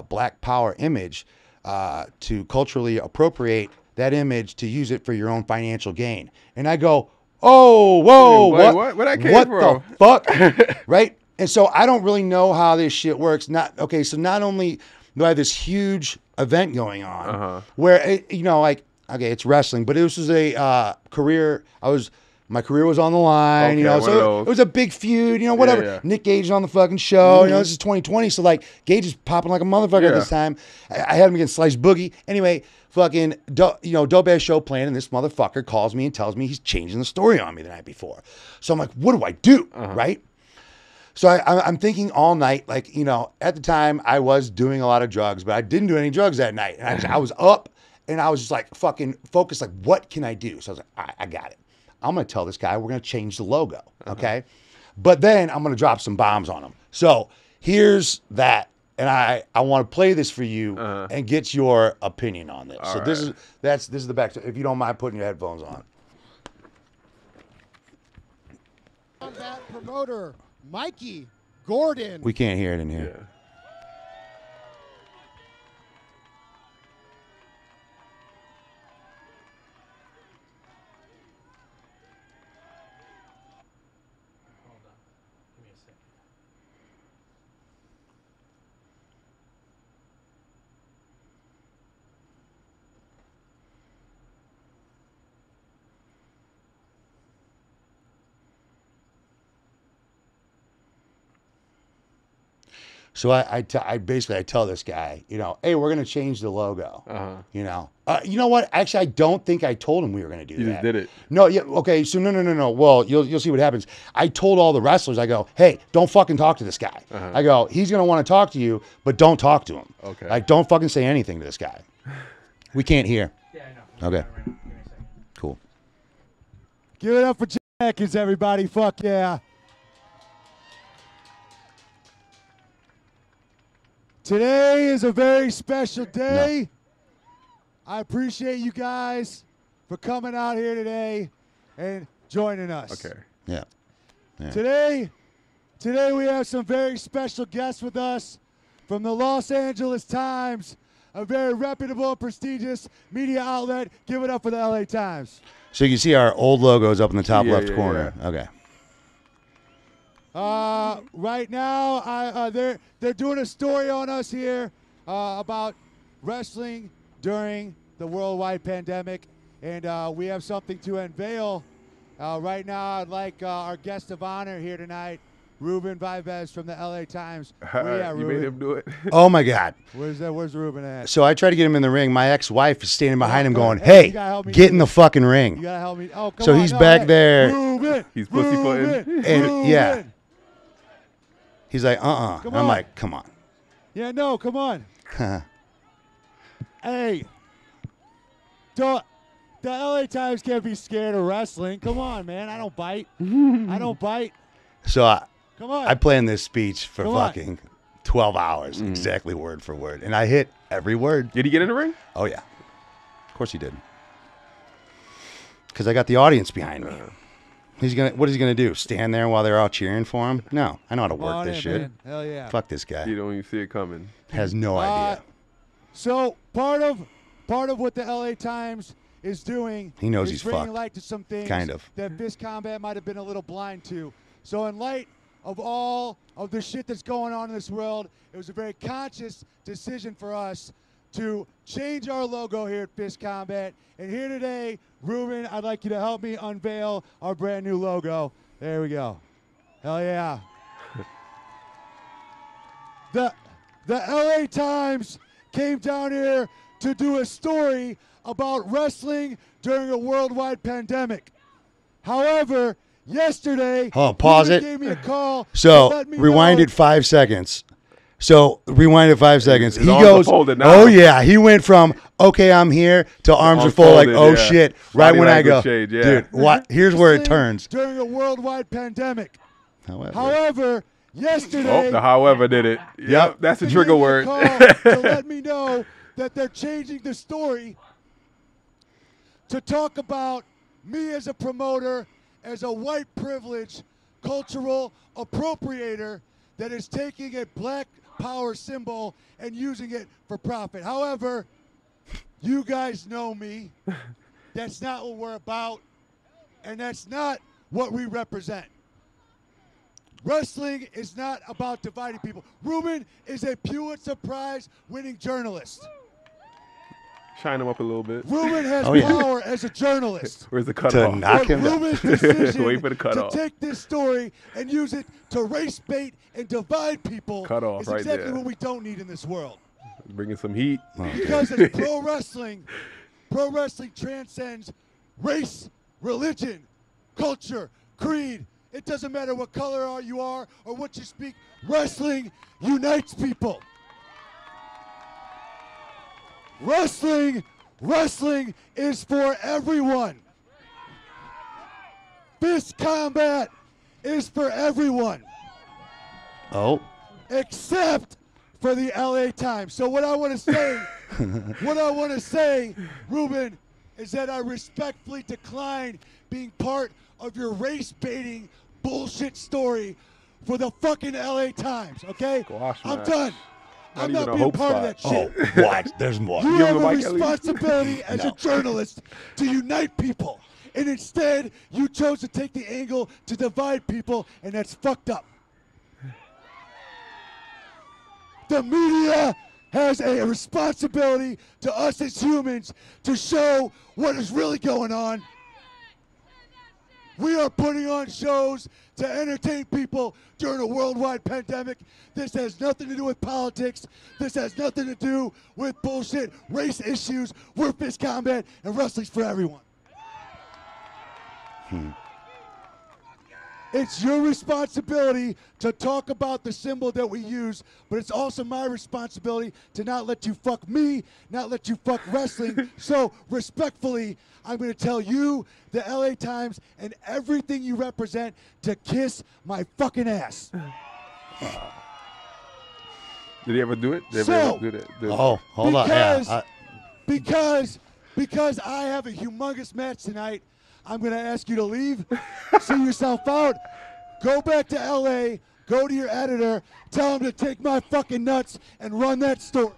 Black Power image to culturally appropriate that image to use it for your own financial gain. And I go, oh, whoa, where that came from? The fuck? Right? And so I don't really know how this shit works. So not only do I have this huge event going on where, it's wrestling, but it was a career. My career was on the line, so it was a big feud, whatever. Yeah. Nick Gage is on the fucking show, this is 2020, so like Gage is popping like a motherfucker at this time. I had him against Slice Boogie. Anyway, fucking, dope ass show playing, and this motherfucker calls me and tells me he's changing the story on me the night before. So I'm like, what do I do, right? So I'm thinking all night, like, at the time I was doing a lot of drugs, but I didn't do any drugs that night. And I was up, and I was just like fucking focused, like, what can I do? So I was like, all right, I got it. I'm going to tell this guy we're going to change the logo, okay? But then I'm going to drop some bombs on him. So here's that, and I want to play this for you and get your opinion on this. So this is the back. So if you don't mind putting your headphones on. That promoter, Mikey Gordon. We can't hear it in here. Yeah. So I basically tell this guy, you know, hey, we're gonna change the logo. You know what? Actually, I don't think I told him we were gonna do that. You just did it. No, yeah, okay. So no. Well, you'll see what happens. I told all the wrestlers, I go, hey, don't fucking talk to this guy. I go, he's gonna want to talk to you, but don't talk to him. Okay. Like, don't fucking say anything to this guy. We can't hear. Yeah, I know. Okay. Cool. Give it up for Jackins, everybody. Fuck yeah. Today is a very special day. I appreciate you guys for coming out here today and joining us. Okay. Yeah. Today we have some very special guests with us from the Los Angeles Times, a very reputable and prestigious media outlet. Give it up for the LA Times. So you can see our old logos up in the top left corner. Yeah. Okay. Right now, they're doing a story on us here about wrestling during the worldwide pandemic, and we have something to unveil. Right now, I'd like our guest of honor here tonight, Ruben Vivez from the LA Times. You made him do it. Oh my God. Where's Ruben at? So I tried to get him in the ring. My ex-wife is standing behind him going, Hey, hey, you gotta help me get do in the this. fucking ring. You gotta help me. Oh, come So on. he's No, back hey, there. Ruben, He's pussyfooting. Ruben, And, yeah. Ruben. He's like, Come And I'm on. like, come on. Yeah, no, come on. Hey, the LA Times can't be scared of wrestling. Come on, man. I don't bite. I don't bite. So Come on. I planned this speech for Come on. fucking 12 hours, exactly word for word. And I hit every word. Did he get in the ring? Oh, yeah. Of course he did. Because I got the audience behind me. What is he gonna do? Stand there while they're all cheering for him? No, I know how to Come work on this in, shit. man. Hell yeah. Fuck this guy. You don't even see it coming. Has no idea. So part of what the LA Times is doing, He knows is he's bringing fucked. light to some things Kind of. that Fist Combat might have been a little blind to. So in light of all of the shit that's going on in this world, it was a very conscious decision for us to change our logo here at Fist Combat. And here today, Ruben, I'd like you to help me unveil our brand new logo. There we go. Hell yeah. The LA Times came down here to do a story about wrestling during a worldwide pandemic. However, yesterday, Hold on, pause Ruben it. gave me a call. So to let me rewind know- it 5 seconds. So rewind it 5 seconds. His He arms are goes, folded now. oh yeah. He went from okay, I'm here to arms are full, like oh yeah. shit. Body Right when I go, language change, yeah. dude. What? Here's where it wrestling turns. during a worldwide pandemic. However, However, yesterday, Oh, the however did it. Yep, that's a he trigger gave me a word. call to let me know that they're changing the story to talk about me as a promoter, as a white privilege, cultural appropriator that is taking a black power symbol and using it for profit. However, you guys know me. That's not what we're about, and that's not what we represent. Wrestling is not about dividing people. Ruben is a Pulitzer Prize winning journalist. Shine him up a little bit. Ruben has Oh, yeah. power as a journalist. Where's the to cutoff? knock But him down. Ruben's decision Wait for the cutoff. to take this story and use it to race bait and divide people Cutoff is right exactly there. what we don't need in this world. Bringing some heat. Because it's pro wrestling transcends race, religion, culture, creed. It doesn't matter what color you are or what you speak. Wrestling unites people. Wrestling is for everyone. Fist Combat is for everyone, Oh, except for the LA Times. So what I want to say, Ruben, is that I respectfully decline being part of your race baiting bullshit story for the fucking LA Times. Okay, Squash I'm match. done. I'm even not a being hope part of that spot. shit. oh, what? There's more. You Give have him a the mic at least. responsibility as No. a journalist to unite people. And instead, you chose to take the angle to divide people, and that's fucked up. The media has a responsibility to us as humans to show what is really going on. We are putting on shows to entertain people during a worldwide pandemic. This has nothing to do with politics. This has nothing to do with bullshit, race issues. We're fist combat, and wrestling's for everyone. It's your responsibility to talk about the symbol that we use, but it's also my responsibility to not let you fuck me, not let you fuck wrestling. So, respectfully, I'm going to tell you, the LA Times, and everything you represent to kiss my fucking ass. Did he ever do it? Did So, ever do that? Oh, hold on. Yeah, Because I have a humongous match tonight, I'm going to ask you to leave, see yourself out, go back to LA, go to your editor, tell him to take my fucking nuts and run that story.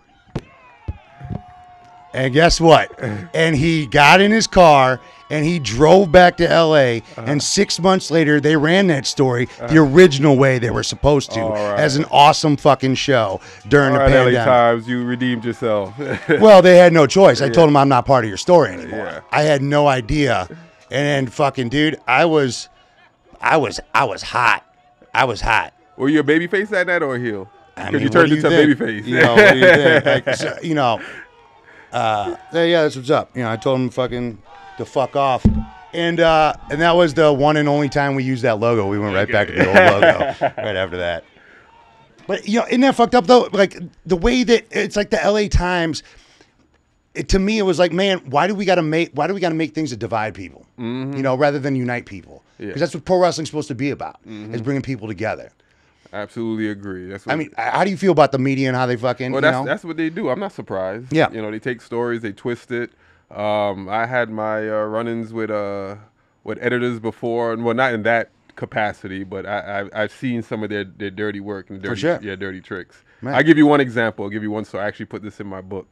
and guess what? And he got in his car and he drove back to LA. And 6 months later, they ran that story the original way they were supposed to, as an awesome fucking show during the pandemic. LA Times, you redeemed yourself. Well, they had no choice. I told them I'm not part of your story anymore. Yeah. I had no idea. And then fucking dude, I was hot. I was hot. Were you a babyface that night or a heel? Because you what turned do you into a think? babyface. You know, what do you think? Like, so, you know, yeah, that's what's up. You know, I told him fucking to fuck off. And that was the one and only time we used that logo. We went right back to the old logo right after that. But you know, isn't that fucked up though? Like the way that it's like the LA Times. To me, it was like, man, why do we got to make things that divide people? Mm-hmm. You know, rather than unite people. Yeah. Because that's what pro wrestling's supposed to be about. Is bringing people together. Absolutely agree. That's what I mean, how do you feel about the media and how they fucking? Well, you know? that's what they do. I'm not surprised. Yeah. You know, they take stories, they twist it. I had my run-ins with editors before, and well, not in that capacity, but I've seen some of their dirty work and dirty tricks. Man. I'll give you one example. I'll give you one story. I actually put this in my book.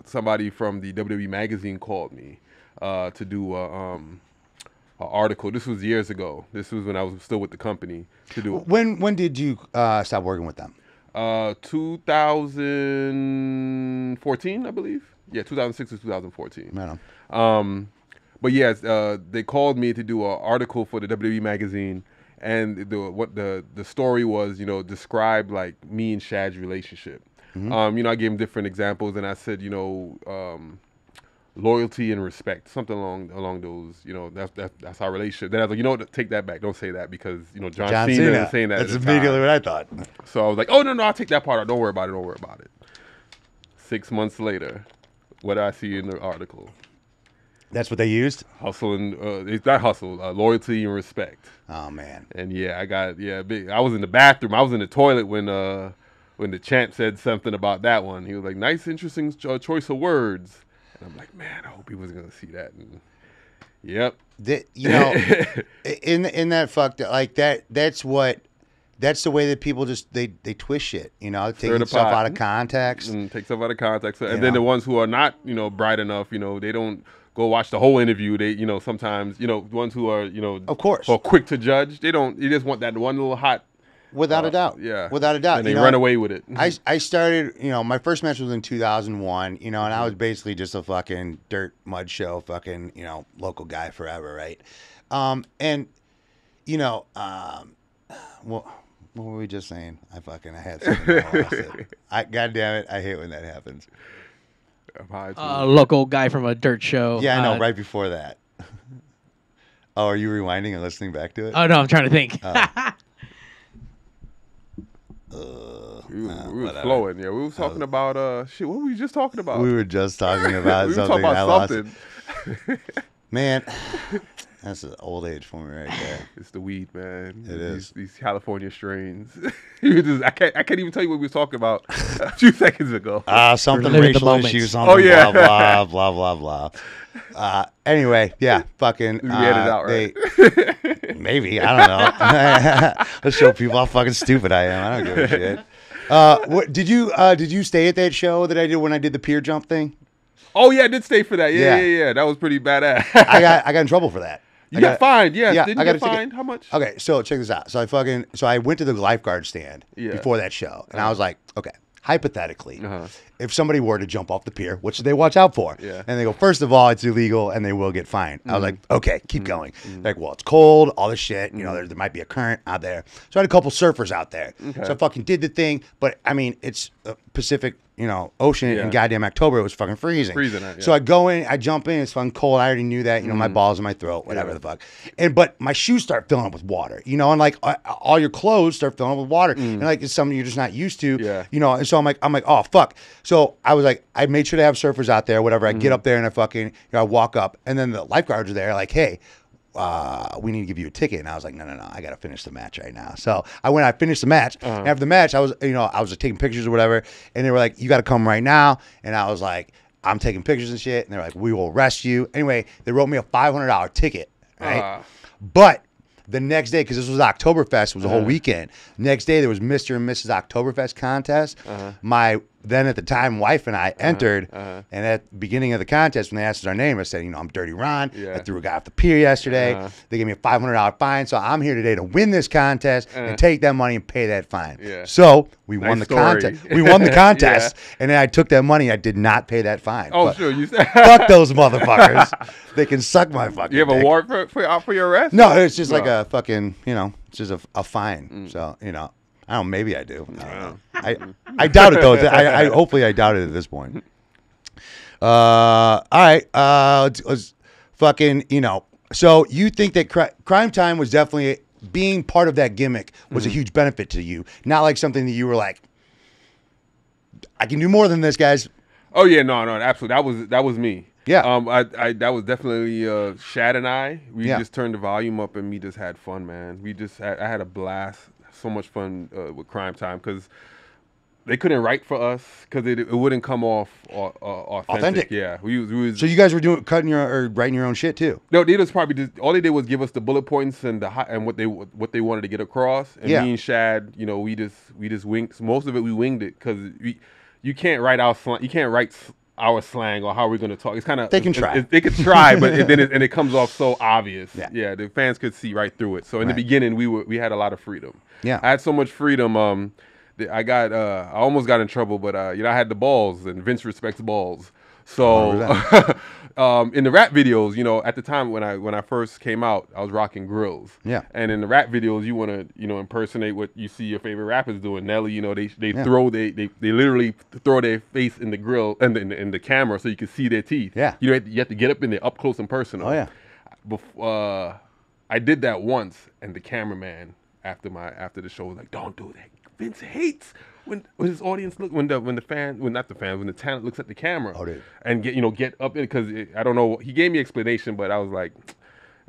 Somebody from the WWE magazine called me to do an article. This was years ago. This was when I was still with the company. To do When did you stop working with them? 2014, I believe. Yeah, 2006 to 2014. Man. But yes, they called me to do an article for the WWE magazine, and the story was, you know, describe like me and Shad's relationship. You know, I gave him different examples, and I said, you know, loyalty and respect, something along those. You know, that's our relationship. Then I was like, you know what, take that back. Don't say that because you know John Cena was saying that. That's immediately what I thought. So I was like, oh no, I'll take that part out. Don't worry about it. 6 months later, what did I see in the article? That's what they used? Hustle and it's not hustle, loyalty and respect. Oh man. And yeah, I was in the bathroom. I was in the toilet when the champ said something about that one. He was like, nice, interesting choice of words. And I'm like, man, I hope he wasn't going to see that. And yep. You know, in that fucked like that's the way that people just they twist shit, you know, taking stuff out of context. Take stuff out of context. And then the ones who are not, you know, bright enough, you know, they don't go watch the whole interview. They, you know, sometimes, you know, the ones who are, you know, of course, who are quick to judge, they just want that one little hot. Without a doubt. Yeah. Without a doubt. And they run away with it. I started, you know, my first match was in 2001, you know, and I was basically just a fucking dirt mud show, fucking, you know, local guy forever, right? And, you know, what were we just saying? I had something. I lost it. God damn it. I hate when that happens. Local guy from a dirt show. Yeah, I know, right before that. Oh, are you rewinding and listening back to it? Oh, no, I'm trying to think. We were flowing, yeah. We were talking about shit. What were we just talking about? We were just talking about something. We were talking about something. Man, that's an old age for me right there. It's the weed, man. It is. These California strains. I can't even tell you what we were talking about a few seconds ago. Something racial issues. Something blah blah blah blah blah. Anyway, yeah, fucking. We edit it out, right? Maybe, I don't know. Let's show people how fucking stupid I am. I don't give a shit. What did you stay at that show that I did when I did the pier jump thing? Oh yeah, I did stay for that. Yeah. That was pretty badass. I got in trouble for that. You got fined, yes. Yeah, Didn't you get fined? How much? Okay, so check this out. So I went to the lifeguard stand before that show, and I was like, okay, hypothetically, if somebody were to jump off the pier, what should they watch out for? Yeah. And they go, first of all, it's illegal and they will get fined. I was like, okay, keep going. Like, well, it's cold, all this shit. You know, there might be a current out there. So I had a couple surfers out there. Okay. So I fucking did the thing. But I mean, it's Pacific, Ocean in goddamn October. It was fucking freezing. So I go in, I jump in. It's fucking cold. I already knew that. My balls in my throat, whatever the fuck. But my shoes start filling up with water. And like all your clothes start filling up with water. And like it's something you're just not used to. Yeah. And so I'm like, oh fuck. So I was like, I made sure to have surfers out there, whatever. I get up there and I fucking, I walk up, and then the lifeguards are there, like, hey. We need to give you a ticket. And I was like, no, I got to finish the match right now. So I finished the match. After the match, I was just taking pictures or whatever. And they were like, you got to come right now. And I was like, I'm taking pictures and shit. And they're like, we will arrest you. Anyway, they wrote me a $500 ticket. Right. But the next day, because this was Oktoberfest, it was a whole weekend. Next day, there was Mr. and Mrs. Oktoberfest contest. My then at the time wife and I entered, and at the beginning of the contest, when they asked us our name, I said, I'm Dirty Ron. I threw a guy off the pier yesterday. They gave me a $500 fine, so I'm here today to win this contest and take that money and pay that fine. So we won the contest. We won the contest, and then I took that money. I did not pay that fine. Oh, sure. You said fuck those motherfuckers. They can suck my fucking. You have a warrant for your arrest? No, it's just like a fucking, it's just a fine. So I don't know. Maybe I do. I don't know. I doubt it though. I hopefully I doubt it at this point. All right. Let's fucking So you think that Cryme Tyme was definitely being part of that gimmick was a huge benefit to you, not like something that you were like, I can do more than this, guys. Oh yeah, no, absolutely. That was me. Yeah. I that was definitely Shad and I. We just turned the volume up and we just had fun, man. I had a blast. So much fun with Cryme Tyme because they couldn't write for us because it wouldn't come off authentic. Yeah, we was. So you guys were cutting or writing your own shit too? No, they just probably just all they did was give us the bullet points and what they wanted to get across. And me and Shad, we just winged. Most of it we winged it because you can't write our slang. You can't write our slang or how we're going to talk. It's kind of they can try. They can try, but it comes off so obvious. Yeah, the fans could see right through it. So in the beginning, we had a lot of freedom. Yeah, I had so much freedom. I almost got in trouble, but I had the balls, and Vince respects balls. So in the rap videos, at the time when I first came out, I was rocking grills. Yeah, and in the rap videos, you want to impersonate what you see your favorite rappers doing. Nelly, they literally throw their face in the grill and in the camera so you can see their teeth. Yeah, you have to get up in there up close and personal. Oh yeah. I did that once, and the cameraman after the show was like, "Don't do that. Vince hates when his audience look when the talent looks at the camera and get up in because I don't know. He gave me explanation, but I was like,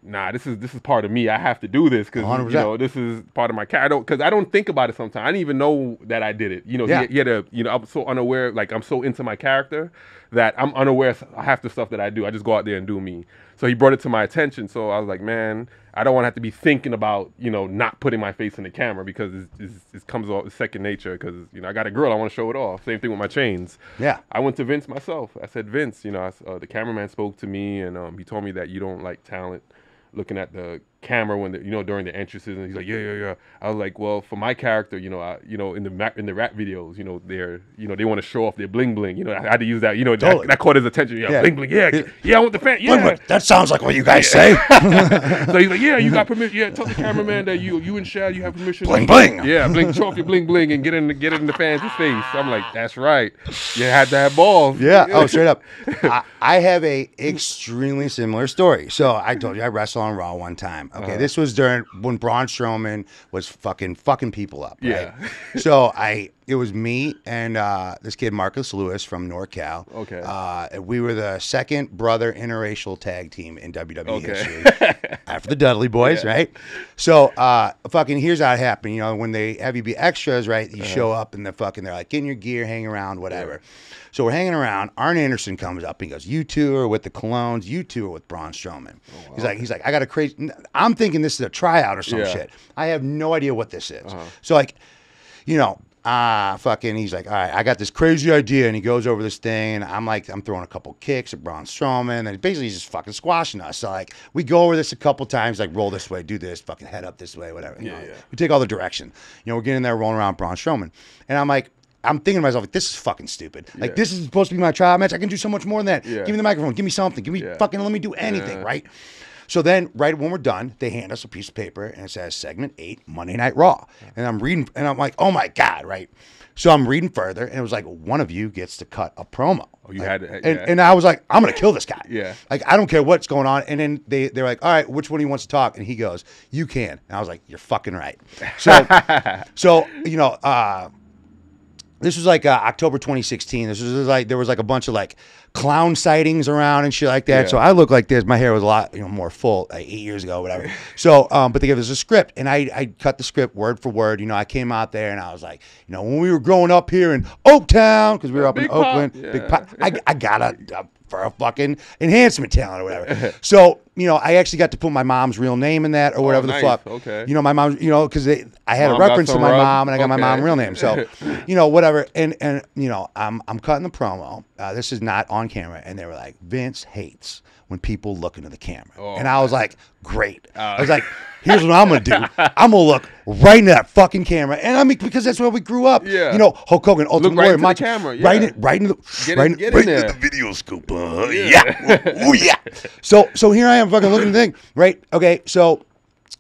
nah, this is part of me. I have to do this because this is part of my character. Because I don't think about it sometimes. I didn't even know that I did it. He had a I'm so unaware. Like I'm so into my character that I'm unaware of half the stuff that I do. I just go out there and do me. So he brought it to my attention. So I was like, man, I don't want to have to be thinking about, not putting my face in the camera because it comes off second nature because, I got a grill. I want to show it off. Same thing with my chains. Yeah. I went to Vince myself. I said, Vince, the cameraman spoke to me and he told me that you don't like talent looking at the camera when during the entrances, and he's like, yeah. I was like, well, for my character, in the rap videos, they want to show off their bling bling. I had to use that, totally. that caught his attention. Yeah, bling bling. Yeah, I want the fan. Yeah, bling. That sounds like what you guys say. So he's like, yeah, you got permission. Yeah, tell the cameraman that you and Shad, you have permission. Bling bling. Yeah, bling. Show off your bling bling and get in the fans' face. I'm like, that's right. You had to have balls. Yeah. Oh, straight up. I have a extremely similar story. So I told you I wrestled on Raw one time. Okay, this was during when Braun Strowman was fucking people up. Right? Yeah. So it was me and this kid Marcus Lewis from NorCal. Okay. We were the second brother interracial tag team in WWE history after the Dudley Boys, right? So here's how it happened. When they have you be extras, right? You show up and they're like, get in your gear, hang around, whatever. Yeah. So we're hanging around. Arn Anderson comes up and he goes, "You two are with the Colognes. You two are with Braun Strowman." Oh, wow. He's like, I got a crazy. I'm thinking this is a tryout or some shit. I have no idea what this is. So he's like, all right, I got this crazy idea, and he goes over this thing, and I'm throwing a couple kicks at Braun Strowman, and basically he's just fucking squashing us. So we go over this a couple times, like roll this way, do this, fucking head up this way, whatever. We take all the direction. We're getting there, rolling around Braun Strowman, and I'm like, I'm thinking to myself, like, this is fucking stupid. Like, this is supposed to be my trial match. I can do so much more than that. Yeah. Give me the microphone. Give me something. Give me fucking, let me do anything, right? So then, right when we're done, they hand us a piece of paper, and it says Segment 8, Monday Night Raw. And I'm reading, and I'm like, oh my God, right? So I'm reading further, and it was like, one of you gets to cut a promo. Oh, you like, had to, and I was like, I'm going to kill this guy. Yeah. Like, I don't care what's going on. And then they're like, all right, which one of you wants to talk? And he goes, you can. And I was like, you're fucking right. So you know, this was like October 2016. This was like, there was like a bunch of like clown sightings around and shit like that. Yeah. So I looked like this. My hair was a lot, you know, more full, like 8 years ago, whatever. So, but they gave us a script, and I cut the script word for word. You know, I came out there and I was like, you know, when we were growing up here in Oaktown, because we were up in Oakland, Big Pop, I got a for a fucking enhancement talent or whatever. So, you know, I actually got to put my mom's real name in that or whatever the fuck. Okay. You know, my mom, you know, because I had Mom a reference got to some my rub. mom, and I got my Okay. mom's real name. So, you know, whatever. And you know, I'm cutting the promo. This is not on camera. And they were like, Vince hates when people look into the camera. And I was like, great. I was like, here's what I'm going to do. I'm going to look right into that fucking camera. And I mean, because that's where we grew up. Yeah. You know, Hulk Hogan, Ultimate Look right Warrior, into the camera. Yeah. Right into the, Get in there. into the video scoop. Yeah. Ooh, yeah. So here I am fucking looking at the thing, right? Okay, so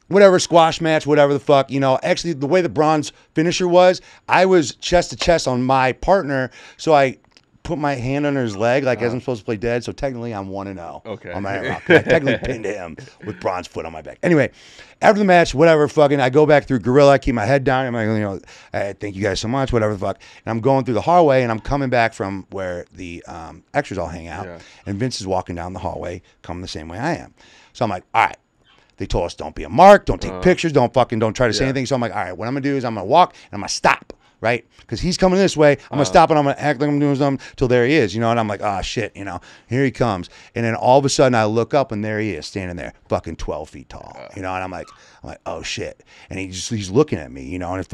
whatever, squash match, whatever the fuck, you know, actually the way the bronze finisher was, I was chest to chest on my partner, so I put my hand under his leg like as I'm supposed to play dead, so technically I'm 1-0 Okay. on my rock. I technically pinned him with bronze foot on my back. Anyway, after the match, whatever, fucking, I go back through Gorilla, I keep my head down, I'm like, you know, thank you guys so much, whatever the fuck, and I'm going through the hallway, and I'm coming back from where the extras all hang out, and Vince is walking down the hallway, coming the same way I am. So I'm like, all right. They told us don't be a mark, don't take pictures, don't try to say anything. So I'm like, all right, what I'm gonna do is I'm gonna walk and I'm gonna stop, right? Because he's coming this way. I'm gonna stop and I'm gonna act like I'm doing something till there he is, you know. And I'm like, oh shit, you know, here he comes. And then all of a sudden I look up and there he is, standing there, fucking 12 feet tall, you know. And I'm like, oh shit. And he's looking at me, you know. And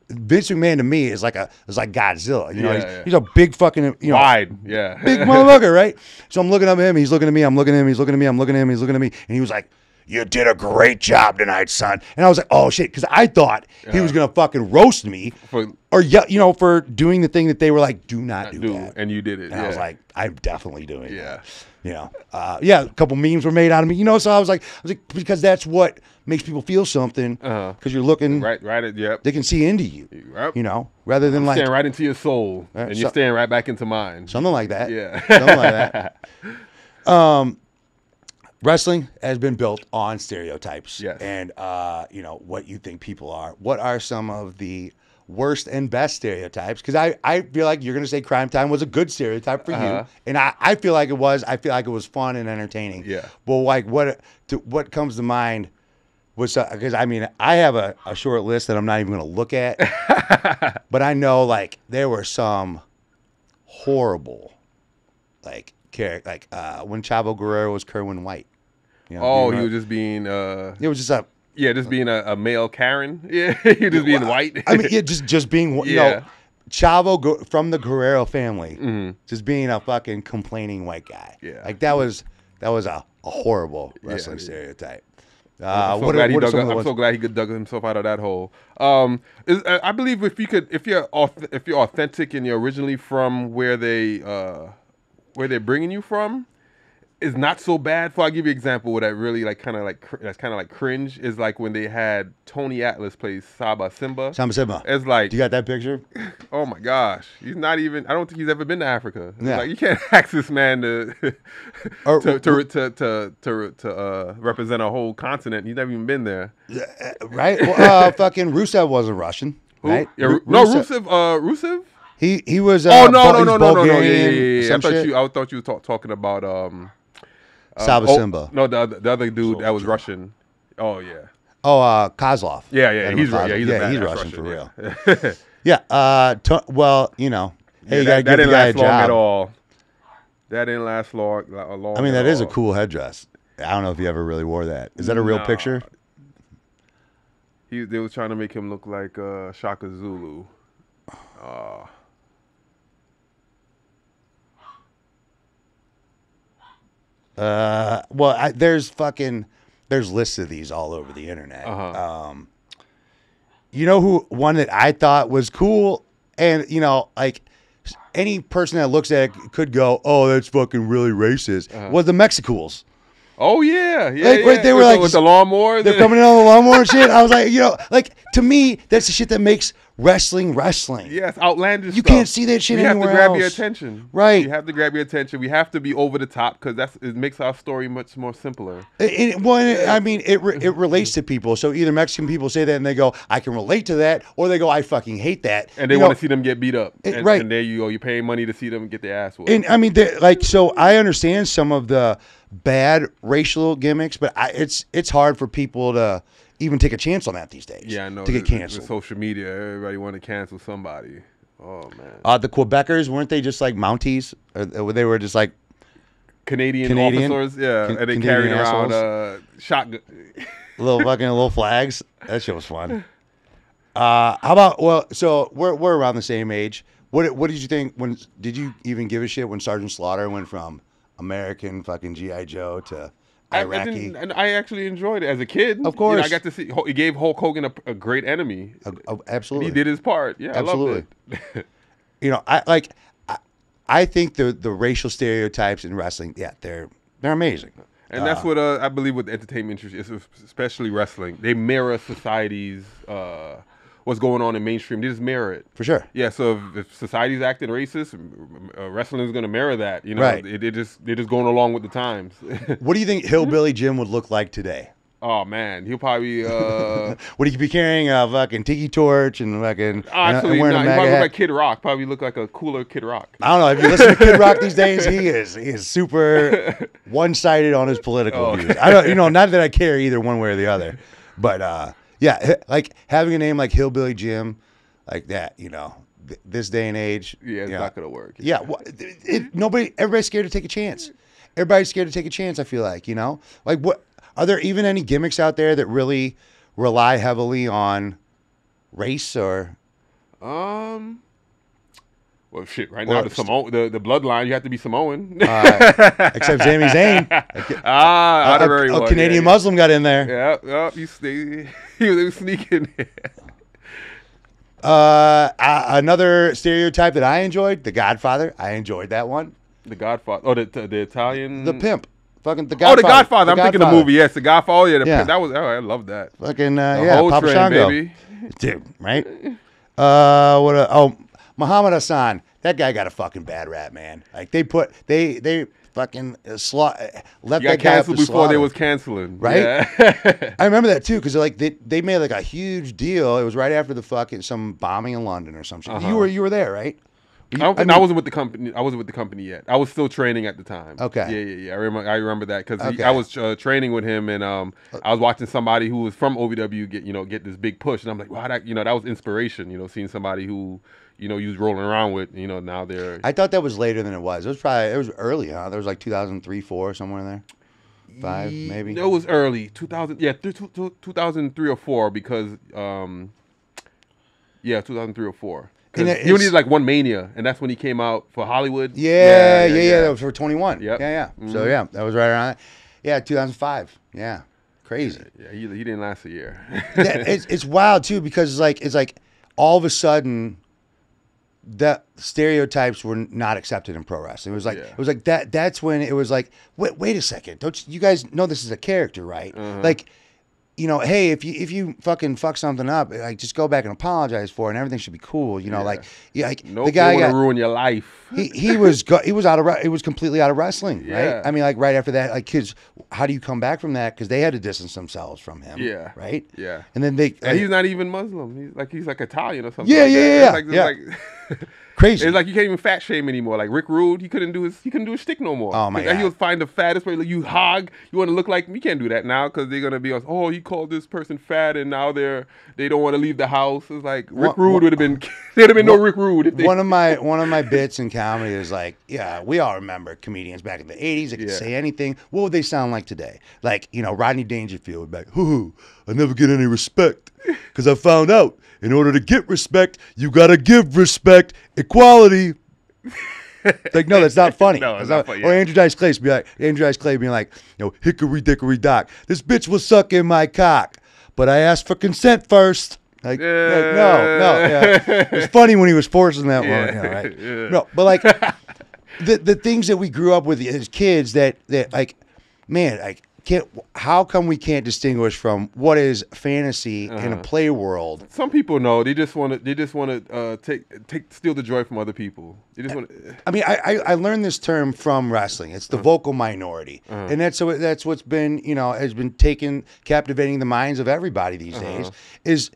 Vince McMahon to me is like Godzilla, you know. He's a big fucking, you know, wide, big motherfucker, right? So I'm looking up at him. He's looking at me. I'm looking at him. He's looking at me. I'm looking at him. He's looking at me. And he was like, you did a great job tonight, son. And I was like, oh, shit, because I thought he was going to fucking roast me or, you know, for doing the thing that they were like, do not do that. And you did it. And I was like, I'm definitely doing it. You know, a couple memes were made out of me, you know, so I was like, because that's what makes people feel something, because you're looking, right at, they can see into you, you know, rather than like. Staring right into your soul, and you're staring right back into mine. Something like that. Yeah. Something like that. Wrestling has been built on stereotypes and, you know, what you think people are. What are some of the worst and best stereotypes? Because I feel like you're going to say Cryme Tyme was a good stereotype for you. And I feel like it was. I feel like it was fun and entertaining. Yeah. But, like, what comes to mind was, because, I mean, I have a short list that I'm not even going to look at. But I know, like, there were some horrible, like when Chavo Guerrero was Kerwin White. You know, he was just being. It was just just being a male Karen. Yeah, he was just being white. I mean, just being, you know, Chavo from the Guerrero family, just being a fucking complaining white guy. Yeah, like that was a horrible wrestling stereotype. I'm so glad he dug himself out of that hole. I believe if you're authentic and you're originally from where they're bringing you from, is not so bad. I'll give you an example where that really that's kind of like cringe is like when they had Tony Atlas play Saba Simba. It's like, do you got that picture? Oh my gosh, he's not even. I don't think he's ever been to Africa. Yeah. Like, you can't ask this man to represent a whole continent. He's never even been there. Right? Well, fucking Rusev wasn't Russian. Who? Right? Yeah, Rusev. He was. No. Yeah. I thought you were talking about Saba Simba. No, the other dude that was Russian. Oh yeah. Oh, Kozlov. Yeah. He's Russian for real. Yeah. Well, you know, hey, you gotta give the guy a job. That didn't last long at all. That didn't last long. I mean, that is a cool headdress. I don't know if he ever really wore that. Is that a real picture? They was trying to make him look like Shaka Zulu. Well, there's lists of these all over the internet. You know one that I thought was cool, And you know, like any person that looks at it could go, "Oh, that's fucking really racist." Was the Mexicools? Oh yeah, Right, they were like with the lawnmower. They're coming in on the lawnmower and shit. I was like, you know, like to me, that's the shit that makes wrestling. Yes, outlandish. You can't see that shit anywhere else. You have to grab your attention. Right. You have to grab your attention. We have to be over the top because it makes our story much more simpler. I mean, it relates to people. So either Mexican people say that and they go, "I can relate to that," or they go, "I fucking hate that," and they want to see them get beat up. Right. And there you go. You're paying money to see them get their ass whooped. And I mean, like, so I understand some of the bad racial gimmicks, but it's hard for people to even take a chance on that these days. Yeah, I know. To get canceled. With social media, everybody want to cancel somebody. Oh man. The Quebecers, weren't they just like Mounties? Or they were just like Canadian officers? Yeah, and they carried around shotgun. little flags. That shit was fun. How about so we're around the same age. What did you think did you even give a shit when Sergeant Slaughter went from American fucking G.I. Joe to Iraqi? I actually enjoyed it as a kid. Of course. I got to see. It gave Hulk Hogan a great enemy. Absolutely. He did his part. Yeah, absolutely. I loved it. You know, I think the racial stereotypes in wrestling, yeah, they're amazing. And that's what I believe with entertainment industry, especially wrestling. They mirror society's what's going on in mainstream. They just mirror it. For sure. Yeah, so if society's acting racist, wrestling is going to mirror that. You know, right. They're just going along with the times. What do you think Hillbilly Jim would look like today? Oh man, he'll probably. Would he be carrying a fucking tiki torch and fucking? Actually, wearing no. a He MAGA probably hat? look like Kid Rock. Probably look like a cooler Kid Rock. I don't know. If you listen to Kid Rock these days, he is super one-sided on his political views. I don't, not that I care either one way or the other, but yeah, like having a name like Hillbilly Jim, like that, this day and age. Yeah, it's not gonna work. Yeah, everybody's scared to take a chance. Everybody's scared to take a chance. I feel like, like what. Are there even any gimmicks out there that really rely heavily on race or? Well, shit. Right now, the bloodline, you have to be Samoan. Except Sami Zayn. Honorary a Canadian Muslim got in there. Yeah, he was sneaking. Another stereotype that I enjoyed, The Godfather. I enjoyed that one. The Godfather. Oh, the Italian. The pimp. Fucking The Godfather. Oh, The Godfather. I'm thinking the movie. Yes, The Godfather. Oh, yeah, yeah. That was. Oh, I love that. Fucking Papa Shango, baby. dude. Right. Muhammad Hassan. That guy got a fucking bad rap, man. Like they fucking let that guy canceled before they was canceling, right? Yeah. I remember that too, because they made like a huge deal. It was right after the fucking some bombing in London or some shit. You were there, right? I wasn't with the company. I wasn't with the company yet. I was still training at the time. Okay. Yeah. I remember that because I was training with him, and I was watching somebody who was from OVW get this big push, and I'm like, wow, that was inspiration. Seeing somebody who you was rolling around with. Now they're. I thought that was later than it was. It was early, huh? There was like 2003, 4 somewhere in there. 5 maybe. It was early 2000. Yeah, 2003 or 4 because 2003 or 4. He only did like one Mania, and that's when he came out for Hollywood. Yeah. That was for 21. Yep. Yeah. Mm-hmm. So yeah, that was right around that. Yeah, 2005. Yeah, crazy. Yeah, he didn't last a year. It's wild too because it's like all of a sudden that stereotypes were not accepted in pro wrestling. It was like that. That's when it was like, wait a second, don't you guys know this is a character, right? Like. Hey, if you fucking fuck something up, like just go back and apologize for it, and everything should be cool. Nope, the guy want to ruin your life. He was completely out of wrestling, right? I mean, like right after that, like kids, how do you come back from that? Because they had to distance themselves from him. Yeah. Right. Yeah. And then he's not even Muslim. He's like Italian or something. Yeah. Crazy. It's like you can't even fat shame anymore. Like Rick Rude, he couldn't do his shtick no more. Oh my God. He was find the fattest way. Like, you hog, you want to look like me. You can't do that now because they're gonna be like, oh, he called this person fat, and now they don't want to leave the house. It's like Rick Rude would have been. There'd have been no Rick Rude. If one of my bits in comedy is like, yeah, we all remember comedians back in the '80s that could say anything. What would they sound like today? Like Rodney Dangerfield would be like, hoo, I never get any respect because I found out in order to get respect, you gotta give respect, equality. Like, no, that's not funny. No, it's not funny. Or Andrew Dice Clay being like, hickory dickory dock. This bitch was sucking my cock, but I asked for consent first. Like no. Yeah. It's funny when he was forcing that one, right? Yeah. No, but like the things that we grew up with as kids that like, man, like. How come we can't distinguish from what is fantasy in a play world? Some people know. They just want to steal the joy from other people. They just want. I mean, I learned this term from wrestling. It's the vocal minority, and that's what's been has been captivating the minds of everybody these days. Is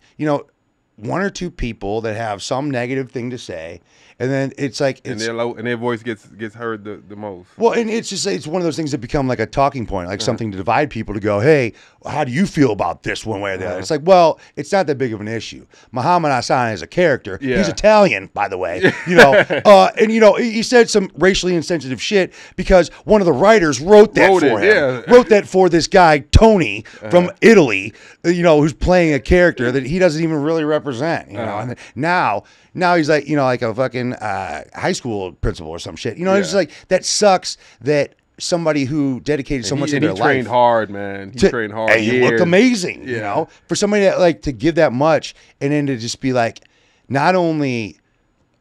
one or two people that have some negative thing to say, and then it's like and their voice gets heard the most. Well, and it's one of those things that become like a talking point, like something to divide people. To go, hey, how do you feel about this one way or the other? It's like, well, it's not that big of an issue. Muhammad Hassan is a character. He's Italian, by the way. And he said some racially insensitive shit because one of the writers wrote that for him. Yeah. Wrote that for this guy Tony from Italy, who's playing a character that he doesn't even really represent. And now he's like like a fucking high school principal or some shit. It's just like that sucks that somebody who dedicated so much of their life. He trained hard, man. He trained hard. And he looked amazing. For somebody that to give that much and then to just be like not only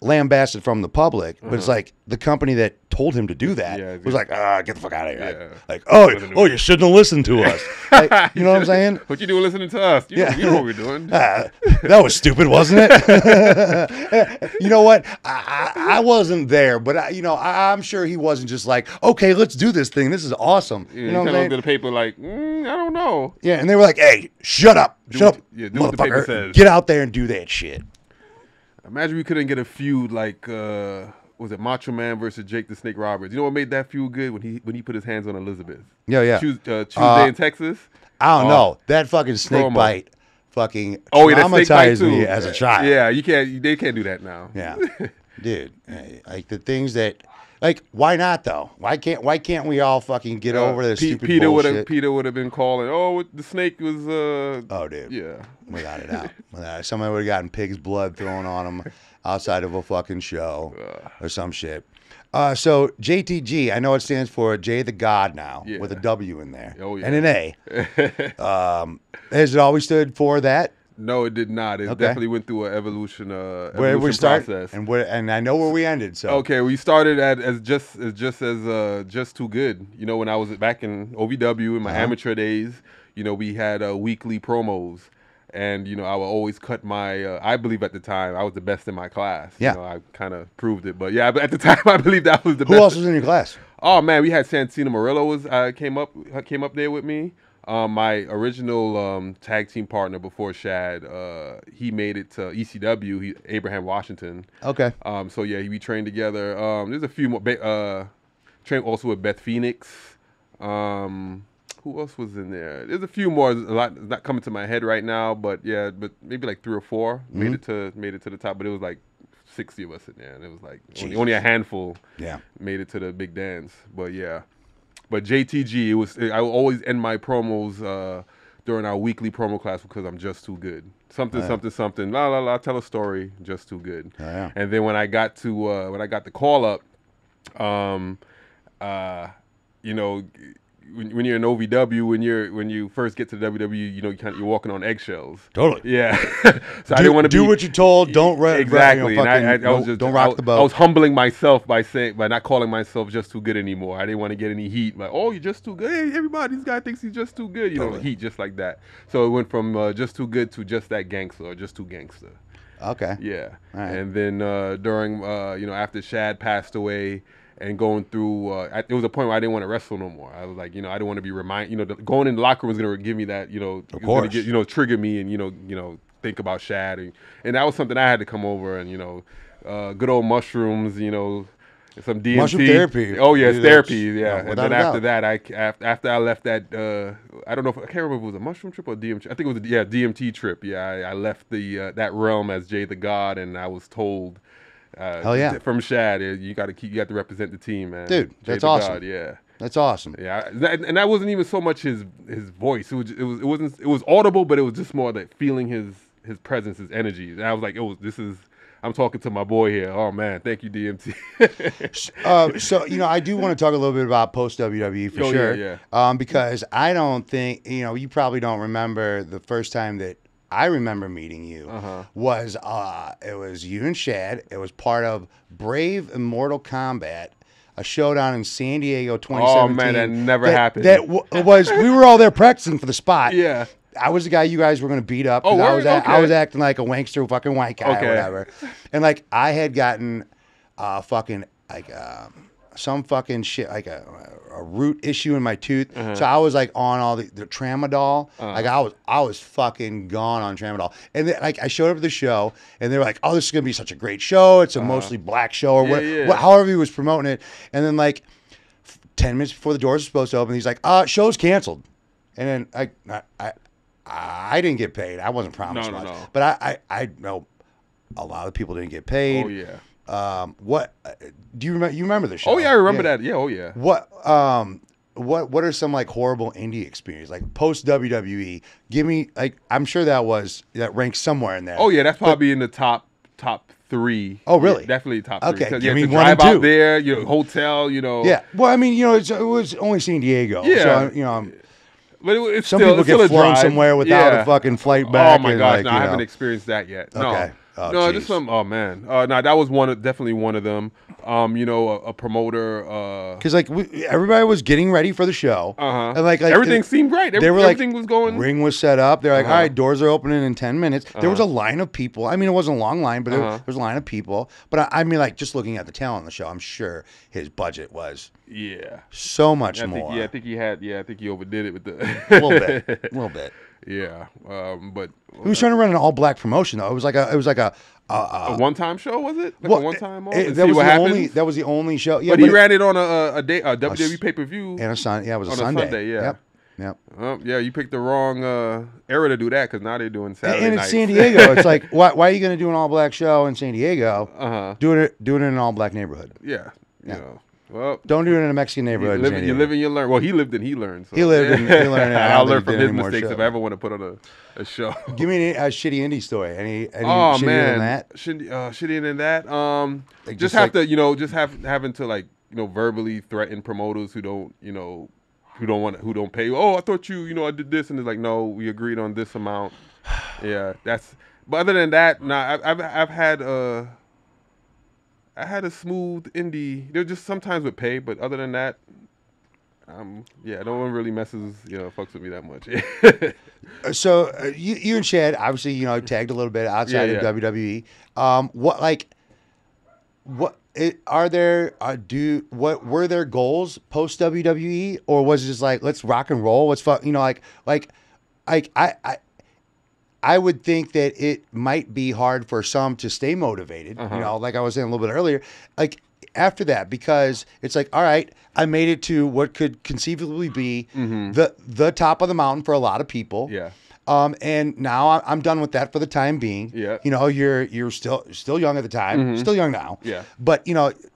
lambasted from the public, but it's like the company that told him to do that was like, get the fuck out of here. Like, you shouldn't have listened to us. Like, you know what I'm saying? What you doing listening to us? You know what we're doing. That was stupid, wasn't it? You know what? I wasn't there, but I'm sure he wasn't just like, okay, let's do this thing. This is awesome. Yeah, you know what I'm saying? Looked at the paper like, I don't know. Yeah, and they were like, hey, shut up. Do what the paper says. Get out there and do that shit. Imagine we couldn't get a feud like was it Macho Man versus Jake the Snake Roberts? You know what made that feud good when he put his hands on Elizabeth? Yeah. Tuesday in Texas. I don't know. That fucking snake bite fucking traumatized me as a child. Yeah, they can't do that now. Yeah. Dude, like the things that like why not though? Why can't we all fucking get over this stupid bullshit? Peter would have been calling, the snake was oh dude. Yeah. We got it out. Somebody would have gotten pig's blood thrown on him outside of a fucking show or some shit. So JTG, I know it stands for Jay the God now with a W in there and an A. Has it always stood for that? No, it did not. It definitely went through an evolution where we start process. And I know where we ended. So okay, we started as just too good. When I was back in OVW in my amateur days, we had weekly promos. And, I would always cut my, I believe at the time, I was the best in my class. Yeah. I kind of proved it. But, yeah, at the time, I believed I was the best. Who else was in your class? Oh, man, we had Santino Murillo came up there with me. My original tag team partner before Shad, he made it to ECW, Abraham Washington. Okay. So, yeah, we trained together. There's a few more. Trained also with Beth Phoenix. Who else was in there? There's a few more. A lot not coming to my head right now, but maybe like 3 or 4 made it to the top. But it was like 60 of us in there, and it was like only a handful. Made it to the big dance. But yeah, but JTG, I will always end my promos during our weekly promo class because I'm just too good. Something. La la la. Tell a story. Just too good. And then when I got the call up, when you're in OVW, when you first get to the WWE, you're walking on eggshells. Totally. Yeah. So I didn't want to do what you're told. Don't exactly. Don't rock the boat. I was humbling myself by not calling myself just too good anymore. I didn't want to get any heat. Like, you're just too good. Hey, everybody, this guy thinks he's just too good. Heat just like that. So it went from just too good to just that gangster or just too gangster. Okay. Yeah. All right. And then during after Shad passed away. And going through, there was a point where I didn't want to wrestle no more. I was like, I didn't want to be reminded. Going in the locker room was going to give me that, of course, trigger me and think about Shad, and that was something I had to come over and good old mushrooms, some DMT. Mushroom therapy. Oh yes, therapy. Yeah, no, and then after that, after I left that, I don't know I can't remember if it was a mushroom trip or DMT. I think it was a DMT trip. Yeah, I left that realm as Jay the God, and I was told. Hell yeah! From Shad, you got to represent the team, man. Dude, that's awesome. God, yeah, that's awesome. Yeah, and that wasn't even so much his voice. It was audible, but it was just more like feeling his presence, his energy. And I was like, I'm talking to my boy here. Oh man, thank you, DMT. So I do want to talk a little bit about post WWE for sure. Yeah. Because I don't think you probably don't remember the first time that I remember meeting you was it was you and Shad. It was part of Brave and Mortal Kombat, a showdown in San Diego 2017. Oh man, that never happened. We were all there practicing for the spot. Yeah. I was the guy you guys were going to beat up. Oh, I okay. was acting like a wankster fucking white guy or whatever. And like I had gotten fucking like some fucking shit, like a root issue in my tooth. So I was like on all the tramadol. Like I was fucking gone on tramadol. And then, like I showed up at the show and they were like, oh, this is going to be such a great show. It's a mostly black show or however he was promoting it. And then like 10 minutes before the doors were supposed to open, he's like, show's canceled. And then I didn't get paid. I wasn't promised much. No. But I know a lot of people didn't get paid. Oh yeah. What do you remember? You remember the show? Oh yeah, I remember that. Yeah. Oh yeah. What are some like horrible indie experience like post WWE? Give me like I'm sure that ranks somewhere in there. Oh yeah, that's probably in the top 3. Oh really? Yeah, definitely top 3. Okay, give me to 1 and drive 2. out there, hotel, Yeah. Well, I mean, it was only San Diego. Yeah. So but it's some still, people get flown somewhere without a fucking flight back. Oh my gosh, like, I haven't experienced that yet. No. Okay. Oh, no, geez. just some. Oh man, no, that was definitely one of them. A promoter. Because like everybody was getting ready for the show, and like everything seemed right. Everything was going. Ring was set up. They're like, all right, doors are opening in 10 minutes. There was a line of people. I mean, it wasn't a long line, but there was a line of people. But I mean, like just looking at the talent on the show, I'm sure his budget was so much more. I think he had. Yeah, I think he overdid it with the a little bit. Yeah, but he was trying to run an all black promotion though. It was like a one-time show, was it? Like a one-time? That was the only show. Yeah, but he ran it on a WWE pay-per-view and a Sunday. Yeah, it was a Sunday. Yeah. Yep. Yeah, you picked the wrong era to do that because now they're doing Saturday and nights. It's San Diego. It's like why are you going to do an all black show in San Diego? Doing it in an all black neighborhood. Yeah. You know. Well, don't do it in a Mexican neighborhood. You live and you learn. Well, he lived and he learned. So. He lived and he learned. I'll learn from his mistakes if I ever want to put on a show. Give me a shitty indie story. Any shittier than that? Shittier than that. Just having to like verbally threaten promoters who don't who don't pay you. Oh, I thought I did this, and it's like, no, we agreed on this amount. Yeah, that's. But other than that, I've had I had a smooth indie. There just sometimes with pay, but other than that, no one really fucks with me that much. So you and Chad obviously tagged a little bit outside of WWE. What were their goals post WWE, or was it just like let's rock and roll? Let's fuck I would think that it might be hard for some to stay motivated, like I was saying a little bit earlier, like after that, because it's like, all right, I made it to what could conceivably be the top of the mountain for a lot of people. Yeah. And now I'm done with that for the time being. Yeah. You're still young at the time, still young now. Yeah. But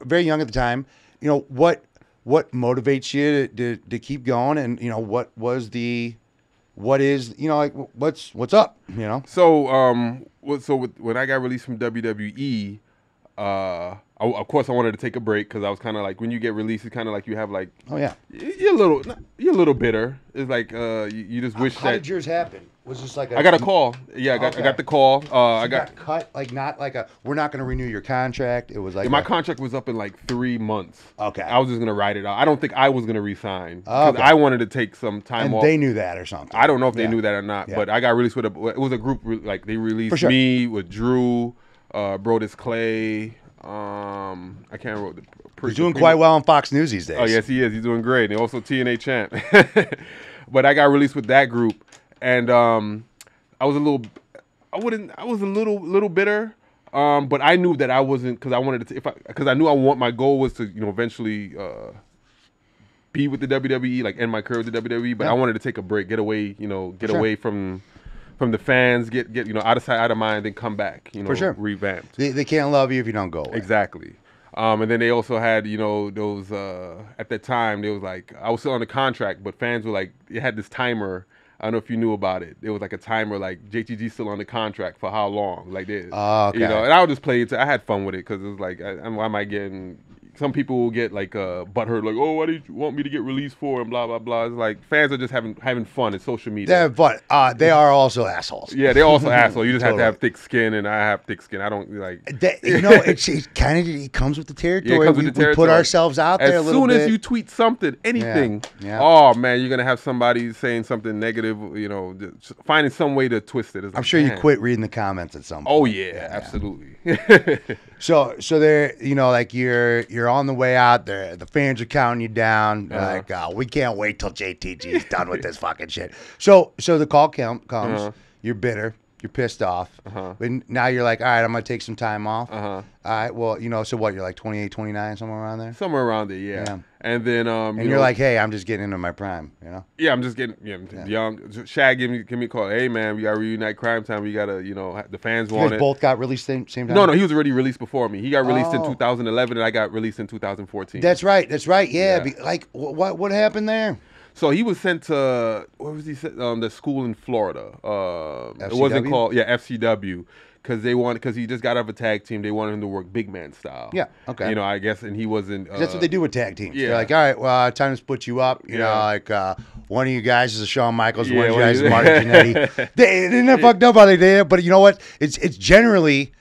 very young at the time. What motivates you to keep going, and what is what's up? So when I got released from WWE, of course I wanted to take a break because I was kind of like, when you get released, it's kind of like you have like, oh yeah, you're a little bitter. It's like you just wish how did yours happen? Was just like I got a call. Yeah, I got the call. I got cut, like not like we're not going to renew your contract. It was like my contract was up in like 3 months. Okay, I was just going to ride it out. I don't think I was going to resign because I wanted to take some time off. They knew that or something. I don't know if they knew that or not, but I got released with it was a group, like they released me with Drew, Brodus Clay. I can't remember. He's doing quite well on Fox News these days. Oh yes, he is. He's doing great, and also TNA champ. But I got released with that group, and I was a little bitter. But I knew that I wasn't, because I wanted to, because I knew my goal was to eventually be with the WWE, like end my career with the WWE. But I wanted to take a break, get away, away from the fans, get out of sight, out of mind, then come back, revamped. They can't love you if you don't go away. Exactly. And then they also had, those, at that time, they was like, I was still on the contract, but fans were like, it had this timer. I don't know if you knew about it. It was like a timer, like JTG still on the contract for how long, like this. Oh, okay. And I would just play it. I had fun with it because it was like, why am I getting, some people will get like butthurt, like, oh, what did you want me to get released for, and blah blah blah. It's like fans are just having fun. It's social media. But they are also assholes. Yeah, they're also assholes. You just have to have thick skin, and I have thick skin. I don't like. It's kind of it comes with the territory. Yeah, it comes with the territory. We put ourselves out there a little bit. As soon as you tweet something, anything, oh man, you're gonna have somebody saying something negative. Finding some way to twist it. I'm sure you quit reading the comments at some point. Oh yeah, absolutely. So there, like you're on the way out there. The fans are counting you down. Like, we can't wait till JTG is done with this fucking shit. So the call comes. You're bitter. You're pissed off. But now you're like, all right, I'm going to take some time off. All right, well, so what? You're like 28, 29, somewhere around there? Somewhere around there, yeah. And then... you're like, hey, I'm just getting into my prime, Yeah, I'm just getting young. Shag, give me a call. Hey, man, we got to reunite Cryme Time. We got to, the fans want it. You guys both got released same time? No, he was already released before me. He got released in 2011, and I got released in 2014. That's right, yeah. Like, what happened there? So he was sent to, where was he sent? The school in Florida. It wasn't called, FCW, because he just got out of a tag team. They wanted him to work big man style. Yeah, okay. I guess, and he wasn't. That's what they do with tag teams. Yeah. They're like, all right, well, time to split you up. One of you guys is a Shawn Michaels, one of you guys is Martin Jannetty. They're not fucked up how they did it, but you know what? It's generally...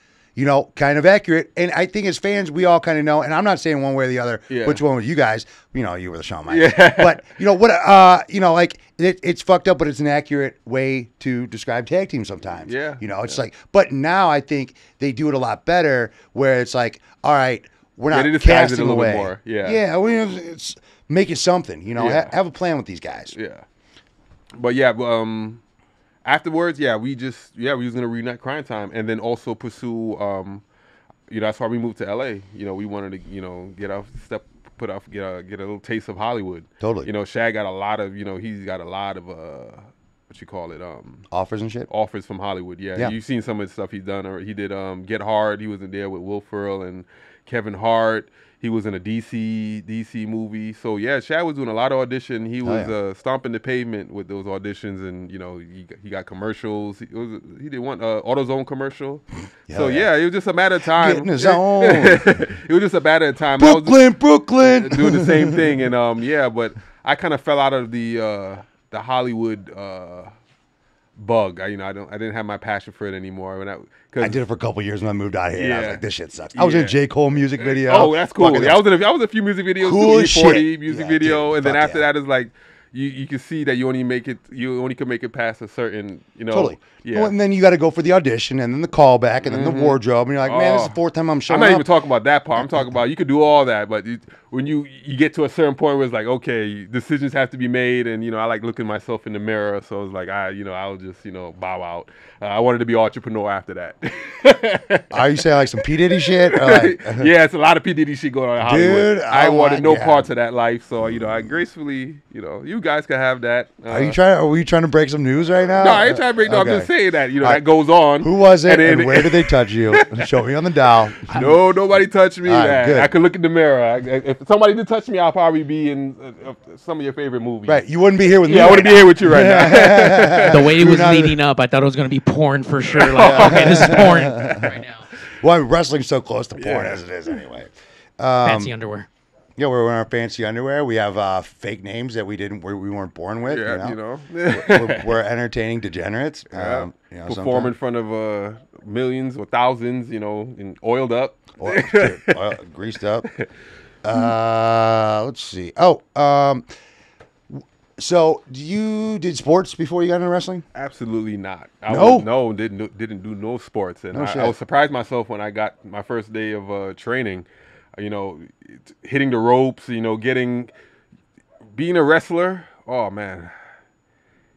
kind of accurate. And I think as fans, we all kind of know, and I'm not saying one way or the other, which one was you guys, you were the Shawn Michaels. Yeah. But, it's fucked up, but it's an accurate way to describe tag teams sometimes. Yeah. It's like, but now I think they do it a lot better where it's like, all right, we're not casting it a little away. Bit more. Yeah. Yeah. Make it something, have a plan with these guys. Yeah. But yeah, afterwards, we was gonna reunite Cryme Time, and then also pursue. That's why we moved to LA. We wanted to, get a little taste of Hollywood. Totally. Shag got a lot of, he's got a lot of offers and shit. Offers from Hollywood. Yeah. You've seen some of the stuff he's done. Or he did Get Hard. He was in there with Will Ferrell and Kevin Hart. He was in a DC movie. So yeah, Shad was doing a lot of audition. He was stomping the pavement with those auditions, and he got commercials. He did one AutoZone commercial. It was just a matter of time. Getting his own. It was just a matter of time. Brooklyn, doing the same thing, and but I kind of fell out of the Hollywood bug. I didn't have my passion for it anymore. I did it for a couple years when I moved out here. And I was like, this shit sucks. I was in a J. Cole music video. Oh, that's cool. I was in a few music videos. Cool too. shit. Music video, and then after that is like you can see that you only can make it past a certain Totally. Yeah. Well, and then you got to go for the audition, and then the callback, and then the wardrobe, and you're like, man, this is the fourth time I'm showing up. I'm not even talking about that part. I'm talking about you could do all that, but when you get to a certain point where it's like, okay, decisions have to be made, and I like looking myself in the mirror, so it's like I'll just bow out. I wanted to be an entrepreneur after that. Are you saying like some P Diddy shit? Yeah, it's a lot of P Diddy shit going on in Hollywood. Dude, I wanted no parts of that life, so I gracefully, you guys can have that. Are you trying to break some news right now? No, I ain't trying to break. No, I'm just saying that that goes on. Who was it, and where did they touch you? Show me on the dial. No, nobody touched me. Right, I could look in the mirror. If somebody did touch me, I'll probably be in some of your favorite movies. Right, you wouldn't be here with me. Yeah, I wouldn't be here with you right now. The way it was leading up, I thought it was going to be porn for sure. Like, okay, this is porn right now. Well, wrestling's so close to porn as it is anyway. Fancy underwear. Yeah, we're wearing our fancy underwear. We have fake names that we weren't born with. Yeah, we're entertaining degenerates. Perform in front of millions or thousands, and oiled up, greased up. Let's see. So you did sports before you got into wrestling? Absolutely not. Didn't do no sports, and I was surprised myself when I got my first day of training. Hitting the ropes, being a wrestler. Oh man,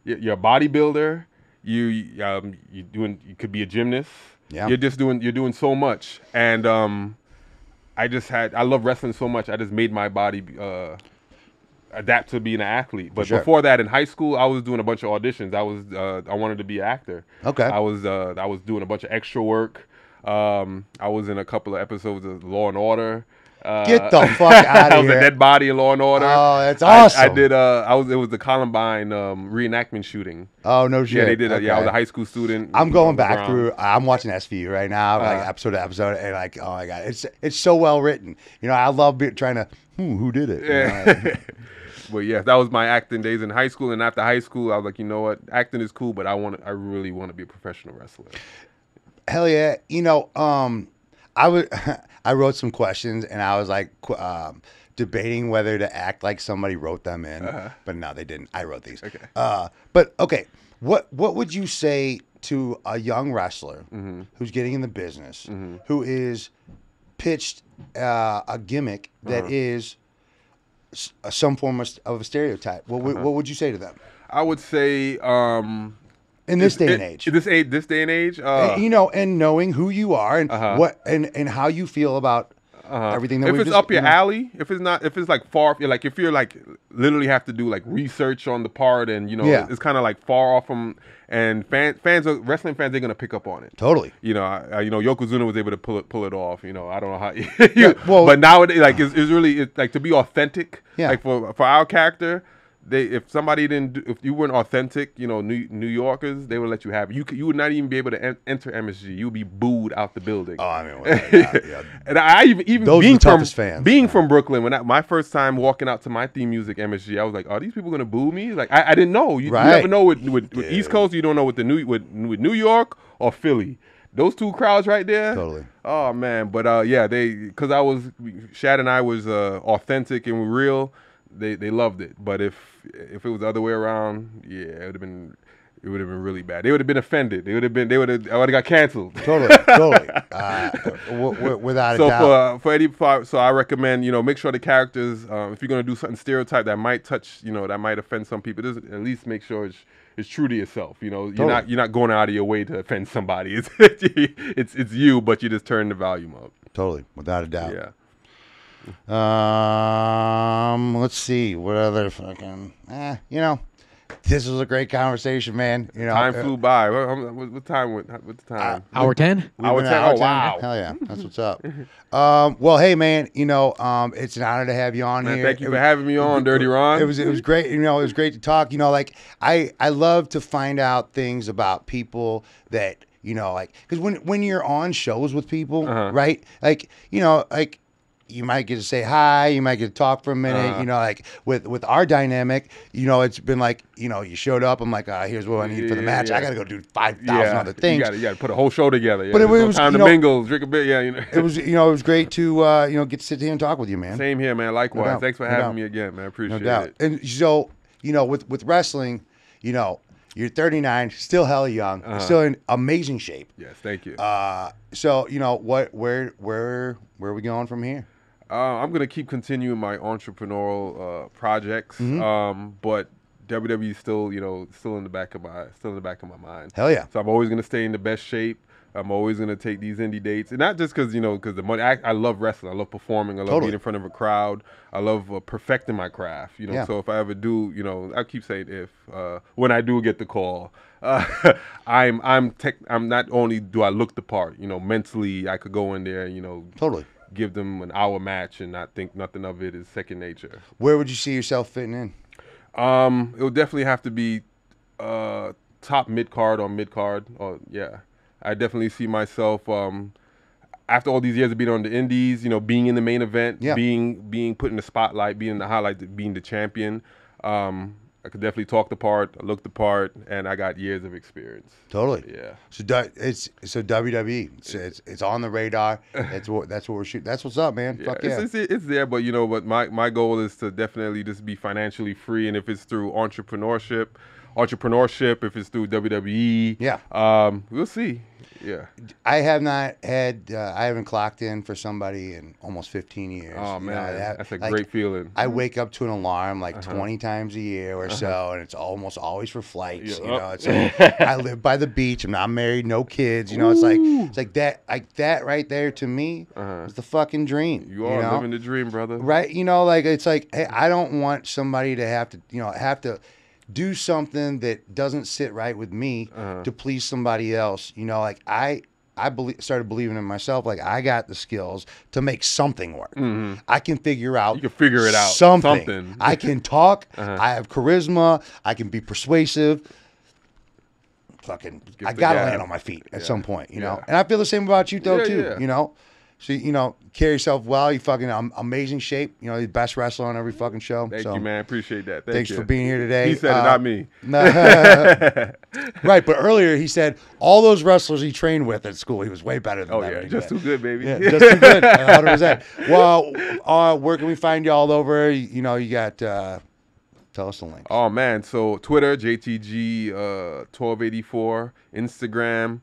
you're a bodybuilder. You could be a gymnast. Yeah. You're doing so much, and I love wrestling so much. I just made my body adapt to being an athlete. But before that, in high school, I was doing a bunch of auditions. I wanted to be an actor. Okay. I was doing a bunch of extra work. I was in a couple of episodes of Law and Order. Get the fuck out I of was here. a dead body in Law and Order. Oh, that's awesome. I did. It was the Columbine reenactment shooting. Oh no shit. Yeah, they did. Okay. Yeah, I was a high school student. I'm going back through. I'm watching SVU right now, like episode to episode, and like, oh my god, it's so well written. You know, I love trying to. Who did it? Yeah. Well, yeah, that was my acting days in high school, and after high school, I was like, you know what, acting is cool, but I really want to be a professional wrestler. Hell yeah. You know, I wrote some questions, and I was like debating whether to act like somebody wrote them in, but no, they didn't. I wrote these. Okay. But okay, what would you say to a young wrestler who's getting in the business, who is pitched a gimmick that is some form of a stereotype? What would you say to them? I would say in this day and age. This day and age, you know, and knowing who you are and what and how you feel about everything that if it's up your alley, if it's like far, like if you're like literally have to do like research on the part, and you know it's kind of like far off from, and wrestling fans, they're gonna pick up on it. Totally. You know, Yokozuna was able to pull it off. You know, I don't know how. But nowadays, like it's really like to be authentic. Yeah. Like for our character. If somebody if you weren't authentic, you know, New Yorkers, they would let you have it. You would not even be able to enter MSG. You would be booed out the building. Oh, I mean, yeah. And I even those being are the toughest fans. Being from Brooklyn, my first time walking out to my theme music MSG, I was like, are these people gonna boo me? Like I didn't know. You never know with East Coast. You don't know with with New York or Philly. Those two crowds right there. Totally. Oh man, but because Shad and I was authentic and real. They loved it, but if it was the other way around, yeah, it would have been really bad. They would have been offended. I would have got canceled. Totally. Without a doubt. So I recommend, you know, make sure the characters, if you're gonna do something stereotype that might touch, you know, that might offend some people, at least make sure it's true to yourself. You know, you're not going out of your way to offend somebody. It's you, but you just turn the volume up. Totally, without a doubt. Yeah. Let's see what other fucking you know, this was a great conversation, man. You know, time flew by. What time? What's the time? Hour 10. Hour 10. Oh wow! Hell yeah, that's what's up. Well, hey man, you know, it's an honor to have you on here. Thank you for having me on, Dirty Ron. It was great. You know, it was great to talk. You know, like I love to find out things about people that, you know, like, because when you're on shows with people, right? Like, you know, like. You might get to say hi, you might get to talk for a minute, you know, like with our dynamic, you know, it's been like, you know, you showed up, I'm like, here's what I need for the match. I got to go do 5,000 other things. You got to put a whole show together. Yeah. But it was time to mingle, drink a bit. Yeah, you know. It was great to, you know, get to sit here and talk with you, man. Same here, man. Likewise. No Thanks for having me again, man. I appreciate it. And so, you know, with wrestling, you know, you're 39, still hella young, still in amazing shape. Yes, thank you. So, you know, where are we going from here? I'm gonna keep continuing my entrepreneurial projects, but WWE is still in the back of my mind. Hell yeah! So I'm always gonna stay in the best shape. I'm always gonna take these indie dates, and not just because the money. I love wrestling. I love performing. I love being in front of a crowd. I love perfecting my craft. You know, so if I ever do, you know, I keep saying when I do get the call, I'm not only do I look the part. You know, mentally I could go in there. You know, totally. Give them an hour match and not think nothing of it is second nature. Where would you see yourself fitting in? It would definitely have to be top mid-card or mid-card. Yeah. I definitely see myself after all these years of being on the indies, you know, being in the main event, being put in the spotlight, being in the highlight, being the champion. I could definitely talk the part, look the part, and I got years of experience. Totally. Yeah. So WWE. It's on the radar. That's what we're shooting. That's what's up, man. Yeah, Fuck yeah. It's there, but you know what? My goal is to definitely just be financially free, and if it's through entrepreneurship, if it's through WWE, we'll see. Yeah. I haven't clocked in for somebody in almost 15 years. Oh man, that's a great feeling. I wake up to an alarm like 20 times a year or so, and it's almost always for flights. You know, it's like, I live by the beach. I'm not married, no kids. You know, it's like that right there to me is the fucking dream. You are living the dream, brother. Right? You know, like it's like, hey, I don't want somebody to have to do something that doesn't sit right with me to please somebody else. You know, like I started believing in myself. Like, I got the skills to make something work. I can figure out. You can figure it out. Something. I can talk. I have charisma. I can be persuasive. Fucking, I gotta land on my feet at some point, you know. And I feel the same about you though too. You know, so you know, carry yourself well. You fucking amazing shape. You know, the best wrestler on every fucking show. Thank you, man. Appreciate that. Thanks for being here today. He said it, not me. Right, but earlier he said all those wrestlers he trained with at school, he was way better than them. Oh yeah, just too good, baby. Yeah, just too good. 100%. Well, where can we find you all over? You know, you got. Tell us the links. Oh man, so Twitter, JTG 1284, Instagram.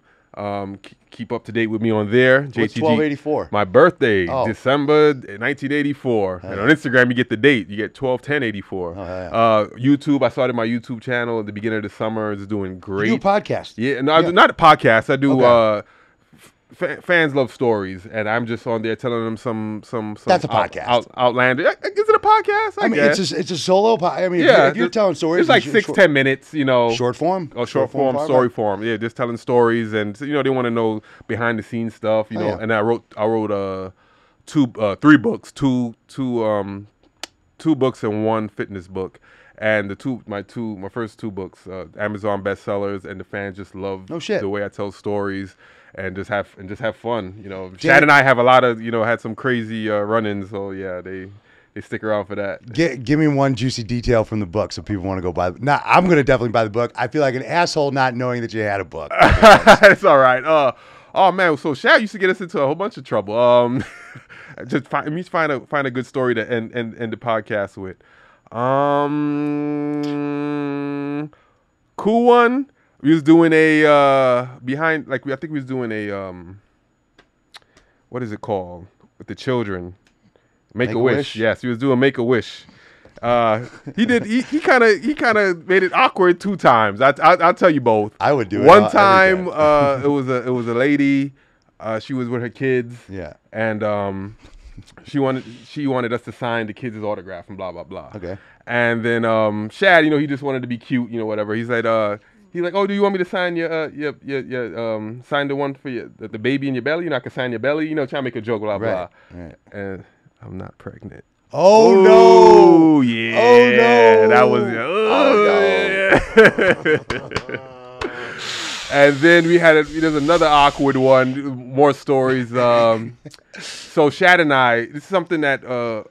Keep up to date with me on there. What's JTG 1284? My birthday, December 1984. And on Instagram, you get the date. You get 12/10/84. YouTube, I started my YouTube channel at the beginning of the summer. It's doing great. You do a podcast? Yeah, no, I do not a podcast. I do. Fans love stories, and I'm just on there telling them some. That's a podcast. Outlandish. Is it a podcast? I mean, it's a solo podcast. I mean, if you're telling stories, it's like 6-10 minutes. You know, short form. Oh, short form, story form. Yeah, just telling stories, and you know, they want to know behind the scenes stuff. You know, and I wrote 3 books, two books and 1 fitness book. And my first 2 books, Amazon bestsellers, and the fans just love the way I tell stories. And just have fun, you know. Chad and I have a lot of, you know, had some crazy run-ins, so yeah, they stick around for that. Give me one juicy detail from the book, so people want to go buy. Now, I'm gonna definitely buy the book. I feel like an asshole not knowing that you had a book. It's all right. Oh man, so Chad used to get us into a whole bunch of trouble. Just find a good story to end the podcast with. Cool one. We was doing a I think we was doing a what is it called with the children? Make-A-Wish. Yes, he was doing Make-A-Wish. He kind of made it awkward 2 times. I'll tell you both. I would do it. One time it was a lady. She was with her kids. Yeah. And she wanted us to sign the kids' autograph and blah blah blah. Okay. And then Shad, you know, he just wanted to be cute, you know, whatever. He's like, oh, do you want me to sign your sign the one for the baby in your belly? You know, I can sign your belly. You know, trying to make a joke, blah blah. Right. And I'm not pregnant. Oh no! Yeah. Oh no! That was. And then there's another awkward one. More stories. So Shad and I, this is something that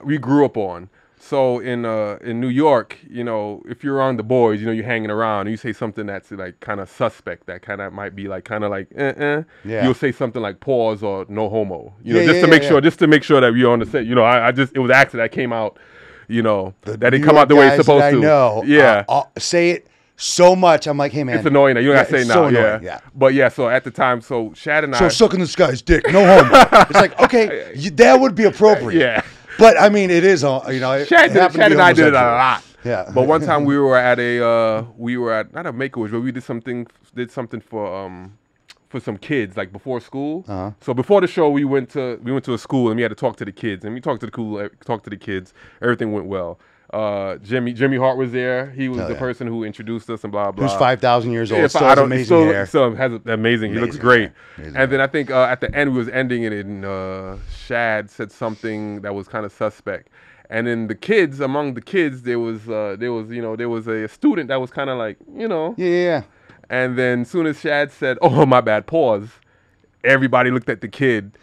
we grew up on. So in New York, you know, if you're around the boys, you know, you're hanging around, and you say something that's like kind of suspect, that kind of might be like Yeah. You'll say something like pause or no homo, you know, just to make sure that we're on the set. You know, it was an accident that came out, you know, that didn't come out the way it's supposed to. I know. Yeah. Say it so much. I'm like, hey man, it's annoying. You don't gotta say now. So annoying, yeah. But yeah, so at the time, so Shad and I. So sucking this guy's dick, no homo. It's like, okay, that would be appropriate. Yeah. But I mean, it is, you know. Shad and I did it a lot. Yeah. But one time we were at not a Make-A-Wish, but we did something for some kids, like before school. So before the show, we went to a school and we had to talk to the kids, and we talked to the kids. Everything went well. Jimmy Hart was there. He was the person who introduced us and blah blah. Who's 5,000 years old? Still has amazing hair. Still has amazing. He looks great. And then I think at the end we was ending it, and Shad said something that was kind of suspect. And then among the kids, there was a student that was kind of like, you know. Yeah. And then soon as Shad said, "Oh my bad," pause. Everybody looked at the kid,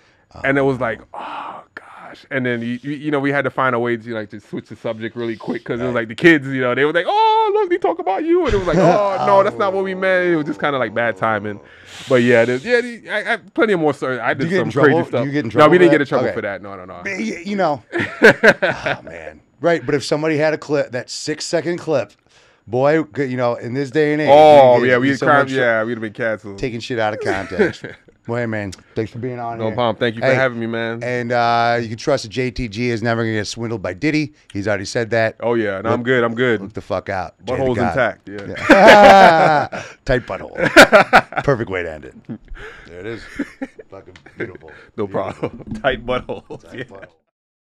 and it was like, oh gosh. And then you know, we had to find a way to switch the subject really quick, because it was like the kids, you know, they were like, "Oh look, they talk about you," and it was like, "Oh no, that's not what we meant." It was just kind of like bad timing. But yeah, I plenty of more stories. I did some crazy stuff. You get in trouble? No, we didn't get in trouble for that. No. You know, oh man, right? But if somebody had a clip, that 6-second clip. Boy, you know, in this day and age. Oh, yeah, we'd have been canceled. Taking shit out of context. Well, hey, man, thanks for being on here. No problem. Thank you for having me, man. And you can trust that JTG is never going to get swindled by Diddy. He's already said that. Oh, yeah. No, I'm good. Look the fuck out. Butthole's intact. Yeah. Tight butthole. Perfect way to end it. There it is. Fucking beautiful. No problem. Tight butthole. Tight butthole.